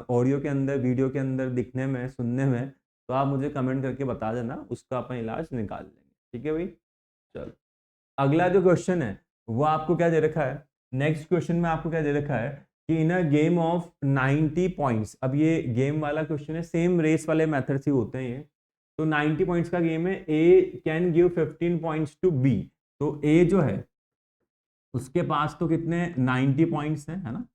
S1: ऑडियो के अंदर, वीडियो के अंदर दिखने में, सुनने में, तो आप मुझे कमेंट करके बता देना, उसका अपन इलाज निकाल लेंगे। ठीक है भाई, चलो अगला जो क्वेश्चन है वो आपको क्या दे रखा है, नेक्स्ट क्वेश्चन में आपको क्या दे रखा है कि इन अ गेम ऑफ 90 पॉइंट्स। अब ये गेम वाला क्वेश्चन है, सेम रेस वाले मेथड से होते हैं ये। तो 90 पॉइंट्स का गेम है, A can give 15 points to B. तो ए जो है उसके पास तो कितने 90 पॉइंट्स हैं, है ना।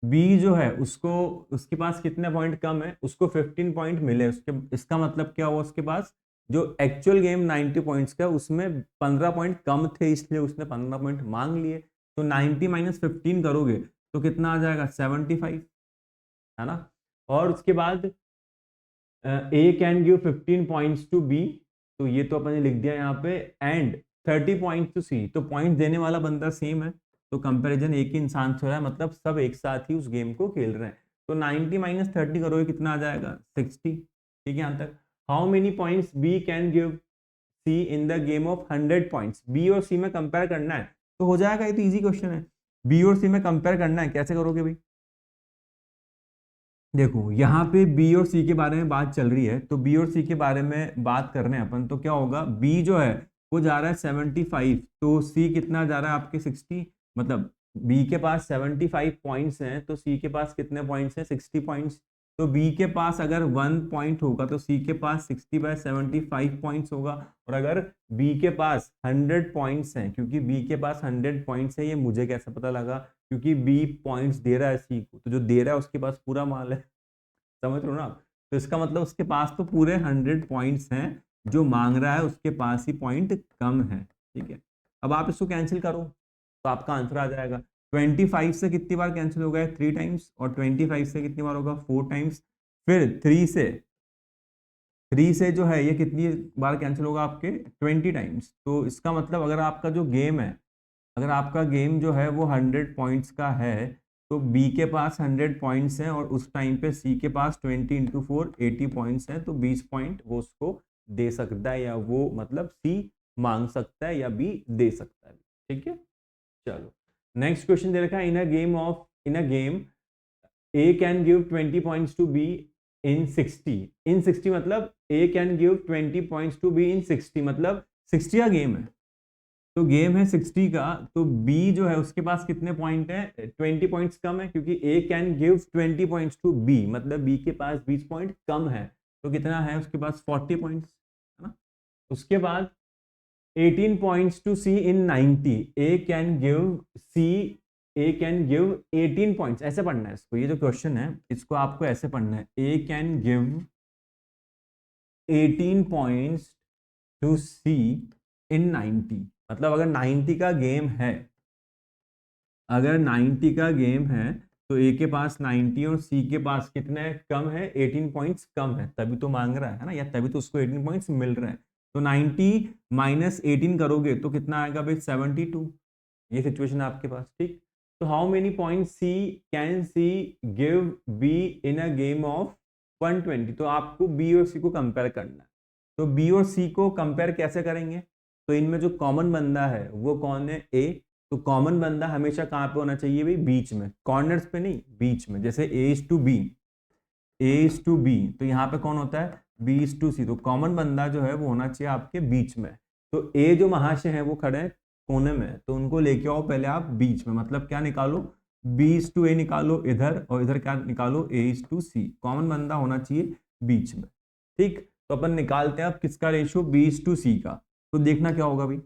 S1: बी जो है उसको, उसके पास कितने पॉइंट कम है, उसको 15 पॉइंट मिले उसके, इसका मतलब क्या हुआ, उसके पास जो एक्चुअल गेम 90 पॉइंट्स का उसमें 15 पॉइंट कम थे, इसलिए उसने 15 पॉइंट मांग लिए। तो 90 माइनस 15 करोगे तो कितना आ जाएगा 75, है ना। और उसके बाद A can give 15 points to B, तो ये तो अपन ने लिख दिया यहाँ पे, एंड 30 पॉइंट टू सी, तो पॉइंट देने वाला बंदा सेम है, तो कंपैरिजन एक ही इंसान से हो रहा है, मतलब सब एक साथ ही उस गेम को खेल रहे हैं। तो 90 माइनस 30 करोगे कितना आ जाएगा 60। ठीक है यहाँ तक। How many points B can give C in the game of 100 points. B और सी में कंपेयर करना है तो हो जाएगा, ये तो इजी क्वेश्चन है। बी और सी में कंपेयर करना है, कैसे करोगे भाई, देखो यहाँ पे बी और सी के बारे में बात चल रही है, तो बी और सी के बारे में बात कर रहे हैं अपन, तो क्या होगा बी जो है वो जा रहा है 75, तो सी कितना जा रहा है आपके 60, मतलब बी के पास 75 पॉइंट्स हैं तो सी के पास कितने पॉइंट्स हैं 60 पॉइंट्स। तो बी के पास अगर 1 पॉइंट होगा तो सी के पास 60/75 पॉइंट्स होगा, और अगर बी के पास 100 पॉइंट्स हैं, क्योंकि बी के पास 100 पॉइंट्स है, ये मुझे कैसे पता लगा, क्योंकि बी पॉइंट्स दे रहा है सी को, तो जो दे रहा है उसके पास पूरा माल है, समझ रहे हो ना। तो इसका मतलब उसके पास तो पूरे 100 पॉइंट्स हैं, जो मांग रहा है उसके पास ही पॉइंट कम है। ठीक है, अब आप इसको कैंसिल करो तो आपका आंसर आ जाएगा। 25 से कितनी बार कैंसिल होगा 3 टाइम्स, और 25 से कितनी बार होगा 4 टाइम्स, फिर 3 से जो है ये कितनी बार कैंसिल होगा आपके 20 टाइम्स। तो इसका मतलब अगर आपका जो गेम है, अगर आपका गेम जो है वो 100 पॉइंट्स का है, तो बी के पास 100 पॉइंट्स हैं और उस टाइम पे सी के पास 20 इंटू 4 80 पॉइंट्स हैं, तो 20 पॉइंट वो उसको दे सकता है, या वो मतलब सी मांग सकता है या बी दे सकता है। ठीक है, चलो नेक्स्ट क्वेश्चन दे रखा है, in a game A can give 20 points to B in 60 मतलब A can give 20 points to B in 60 मतलब 60 का गेम है, तो गेम है 60 का, तो बी जो है उसके पास कितने पॉइंट है, 20 पॉइंट्स कम है, क्योंकि A can give 20 points to B मतलब बी के पास 20 पॉइंट कम है, तो कितना है उसके पास 40 पॉइंट्स, है ना। उसके बाद 18 points to C in 90, A can give 18 points, ऐसे पढ़ना है इसको, ये जो क्वेश्चन है इसको आपको ऐसे पढ़ना है, A can give 18 points to C in 90, मतलब अगर 90 का गेम है, अगर 90 का गेम है तो ए के पास 90 और सी के पास कितने कम है, 18 पॉइंट्स कम है, तभी तो मांग रहा है ना, या तभी तो उसको 18 पॉइंट्स मिल रहे हैं। तो 90 माइनस 18 करोगे तो कितना आएगा भाई, 72। ये सिचुएशन है आपके पास, ठीक। तो how many point C can C give B in a game of 120, तो आपको बी और सी को कंपेयर करना है। तो बी और सी को कंपेयर कैसे करेंगे, तो इनमें जो कॉमन बंदा है वो कौन है, ए, तो कॉमन बंदा हमेशा कहाँ पे होना चाहिए भाई, बीच में, कॉर्नर्स पे नहीं, बीच में, जैसे ए इज टू बी, तो यहाँ पे कौन होता है, बी इज टू सी, तो कॉमन बंदा जो है वो होना चाहिए आपके बीच में। तो ए जो महाशय है वो खड़े हैं कोने में, तो उनको लेके आओ पहले आप बीच में, मतलब क्या निकालो, बी इज टू ए निकालो इधर, और इधर क्या निकालो, ए इज टू सी, कॉमन बंदा होना चाहिए बीच में, ठीक। तो अपन निकालते हैं अब किसका रेशियो, बी इज टू सी का, तो देखना क्या होगा भाई,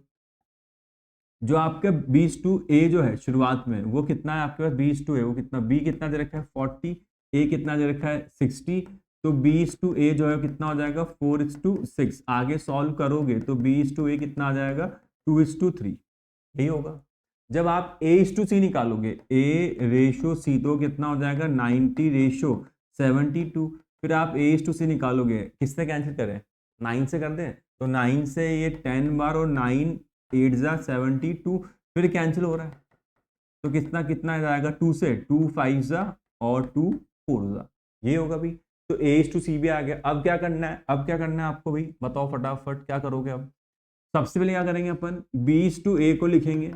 S1: जो आपका बीस टू ए जो है शुरुआत में वो कितना है आपके पास, बीस टू ए, वो कितना, बी कितना दे रखा है 40, ए कितना दे रखा है 60, तो बीस टू ए जो है कितना हो जाएगा 4:6, आगे सॉल्व करोगे तो बीस टू ए कितना आ जाएगा 2:3, यही होगा। जब आप ए इज टू सी निकालोगे, ए रेशो सी, तो कितना हो जाएगा 90 रेशो 72, फिर आप ए इज टू सी निकालोगे, किससे कैंसिल करें, 9 से कर दें, तो 9 से ये 10 बार और 9 8 जा 72, फिर कैंसिल हो रहा है, तो कितना कितना जाएगा 2 से, 2 5 जा और 2 4 जा, ये होगा भाई। तो ए इज टू सी भी आ गया। अब क्या करना है, अब क्या करना है आपको भाई, बताओ फटाफट क्या करोगे। अब सबसे पहले क्या करेंगे अपन, बी इज टू ए को लिखेंगे,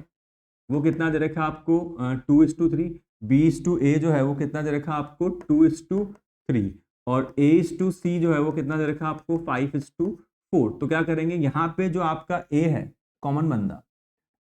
S1: वो कितना दे रखा है आपको 2:3, बी इज टू ए जो है वो कितना दे रखा है आपको 2:3, और ए इज टू सी जो है वो कितना दे रखा है आपको 5:4। तो क्या करेंगे, यहाँ पे जो आपका ए है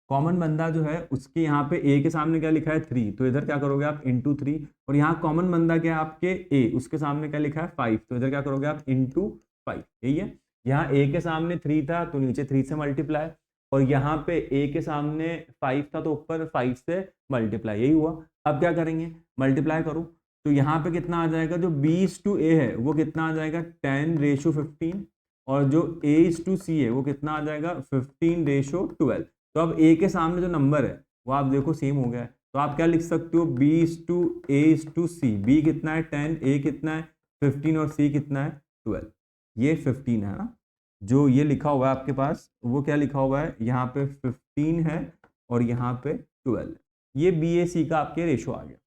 S1: कॉमन बंदा जो है उसके यहाँ पे ए के सामने क्या लिखा है 3, तो इधर क्या करोगे आप इंटू 3, और यहाँ कॉमन बंदा क्या है आपके ए, उसके सामने क्या लिखा है 5, तो इधर क्या करोगे आप इंटू 5, यही है। यहाँ ए के सामने 3 था तो नीचे 3 से मल्टीप्लाई, और यहाँ पे ए के सामने 5 था तो ऊपर 5 से मल्टीप्लाई, यही हुआ। अब क्या करेंगे, मल्टीप्लाई करो, तो यहाँ पे कितना आ जाएगा, जो बी इज टू ए है वो कितना आ जाएगा 10:15, और जो ए इज टू सी है वो कितना आ जाएगा 15:12। तो अब ए के सामने जो नंबर है वो आप देखो सेम हो गया है, तो आप क्या लिख सकते हो, B is to A is to C, B कितना है 10, ए कितना है 15 और सी कितना है 12, ये 15 है ना, जो ये लिखा हुआ है आपके पास वो क्या लिखा हुआ है, यहाँ पे 15 है और यहाँ पे 12, ये बी ए सी का आपके रेशो आ गया,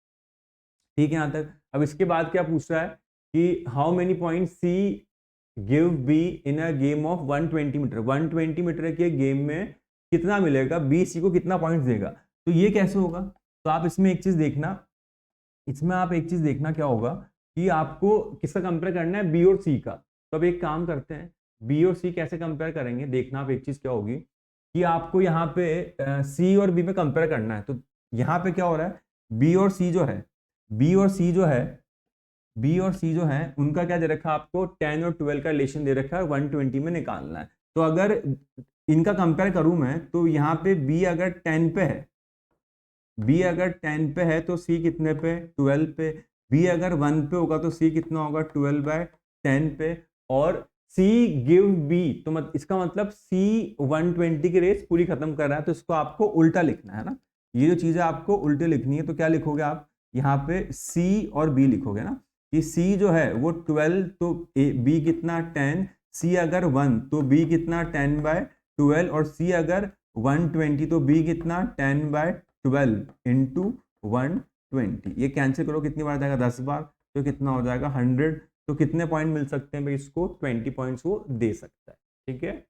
S1: ठीक है यहाँ तक। अब इसके बाद क्या पूछ रहा है कि how many point C give B in a game of 120 metre, 120 metre के गेम में कितना मिलेगा, बी सी को कितना पॉइंट्स देगा, तो ये कैसे होगा। तो आप इसमें एक चीज देखना, क्या होगा कि आपको किसका कंपेयर करना है, बी और सी का। तो अब एक काम करते हैं, बी और सी कैसे कंपेयर करेंगे, देखना आप एक चीज क्या होगी कि आपको यहाँ पे सी और बी में कंपेयर करना है। तो यहाँ पे क्या हो रहा है, बी और सी जो है उनका क्या दे रखा है आपको, 10 और 12 का रिलेशन दे रखा है, 120 में निकालना है। तो अगर इनका कंपेयर करूं मैं, तो यहाँ पे बी अगर 10 पे है तो सी कितने पे, 12 पे, बी अगर 1 पे होगा तो सी कितना होगा 12/10 पे, और सी गिव बी, तो इसका मतलब सी 120 की रेस पूरी खत्म कर रहा है, तो इसको आपको उल्टा लिखना है ना, ये जो चीजें आपको उल्टे लिखनी है। तो क्या लिखोगे आप, यहाँ पे सी और बी लिखोगे ना, कि सी जो है वो 12, तो बी कितना 10, सी अगर 1 तो बी कितना 10/12, और सी अगर 120 तो बी कितना 10/12 इंटू 120, ये कैंसिल करो कितनी बार जाएगा 10 बार, तो कितना हो जाएगा 100। तो कितने पॉइंट मिल सकते हैं भाई, इसको 20 पॉइंट्स वो दे सकता है, ठीक है।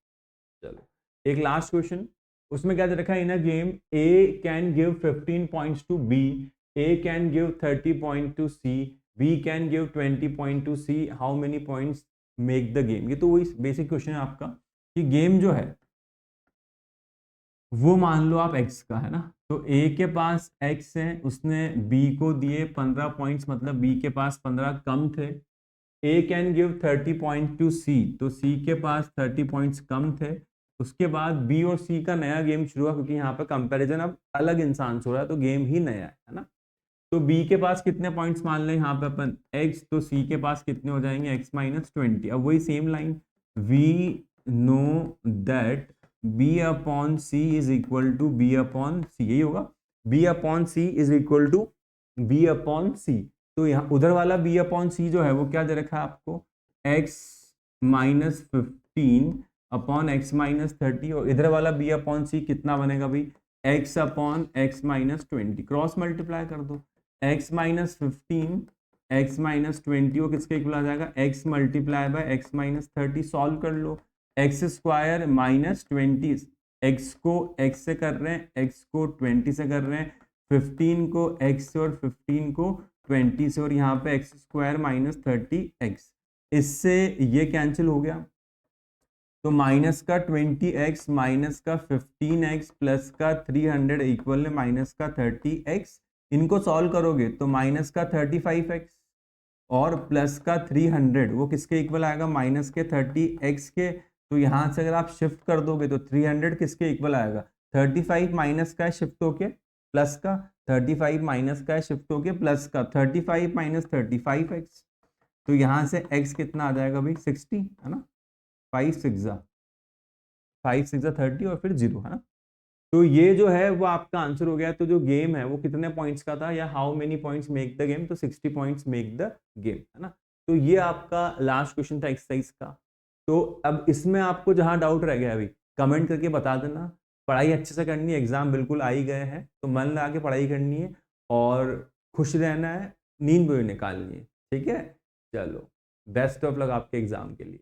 S1: चलो एक लास्ट क्वेश्चन, उसमें क्या दे रखा है in a game A can give 15 points to B, A can give 30 point to C, B can give 20 point to C, how many points make the game. ये तो वही बेसिक क्वेश्चन है आपका कि गेम जो है वो मान लो आप x का है ना, तो a के पास x है, उसने b को दिए 15 पॉइंट्स, मतलब b के पास 15 कम थे। a can give 30 point to c, तो c के पास 30 पॉइंट्स कम थे। उसके बाद b और c का नया गेम शुरू हुआ, क्योंकि यहाँ पर कंपैरिजन अब अलग इंसान से हो रहा है, तो गेम ही नया है ना। तो b के पास कितने पॉइंट्स मान लें यहाँ पे अपन x, तो c के पास कितने हो जाएंगे x माइनस 20। अब वही same line, we know that b upon c is equal to b upon c, यही होगा b upon c is equal to b upon c। तो यहाँ उधर वाला b अपॉन c जो है वो क्या दे रखा है आपको, x minus 15 upon x minus 30, और इधर वाला b अपॉन c कितना बनेगा भाई, x upon x minus 20, cross multiply कर दो, x माइनस 15 x माइनस 20 वो किसके इक्वल आ जाएगा, x multiply by x minus 30, solve कर लो, एक्स स्क्वायर माइनस 20, एक्स को x से कर रहे हैं, x को 20 से कर रहे हैं, 15 को x से और 15 को 20 से, और यहाँ पे एक्स स्क्वायर माइनस 30x, इससे ये कैंसिल हो गया। तो माइनस का 20x माइनस का 15x प्लस का 300 इक्वल माइनस का 30x, इनको सॉल्व करोगे तो माइनस का 35x और प्लस का 300 वो किसके इक्वल आएगा, माइनस के 30x के। तो यहाँ से अगर आप शिफ्ट कर दोगे तो 300 किसके इक्वल आएगा, 35 माइनस का शिफ्ट होके प्लस का, 35 माइनस का शिफ्ट होके प्लस का, 35 माइनस 35x, तो यहाँ से x कितना आ जाएगा भाई 60 है ना, 5 6 30 और फिर 0 है ना। तो ये जो है वो आपका आंसर हो गया। तो जो गेम है वो कितने पॉइंट्स का था, या how many points make the game, तो 60 पॉइंट्स मेक द गेम है ना। तो ये आपका लास्ट क्वेश्चन था एक्सरसाइज का। तो अब इसमें आपको जहां डाउट रह गया अभी कमेंट करके बता देना। पढ़ाई अच्छे से करनी है, एग्जाम बिल्कुल आ ही गए हैं, तो मन लगा के पढ़ाई करनी है और खुश रहना है, नींद भी निकालनी है, ठीक है। चलो बेस्ट ऑफ लक आपके एग्जाम के लिए।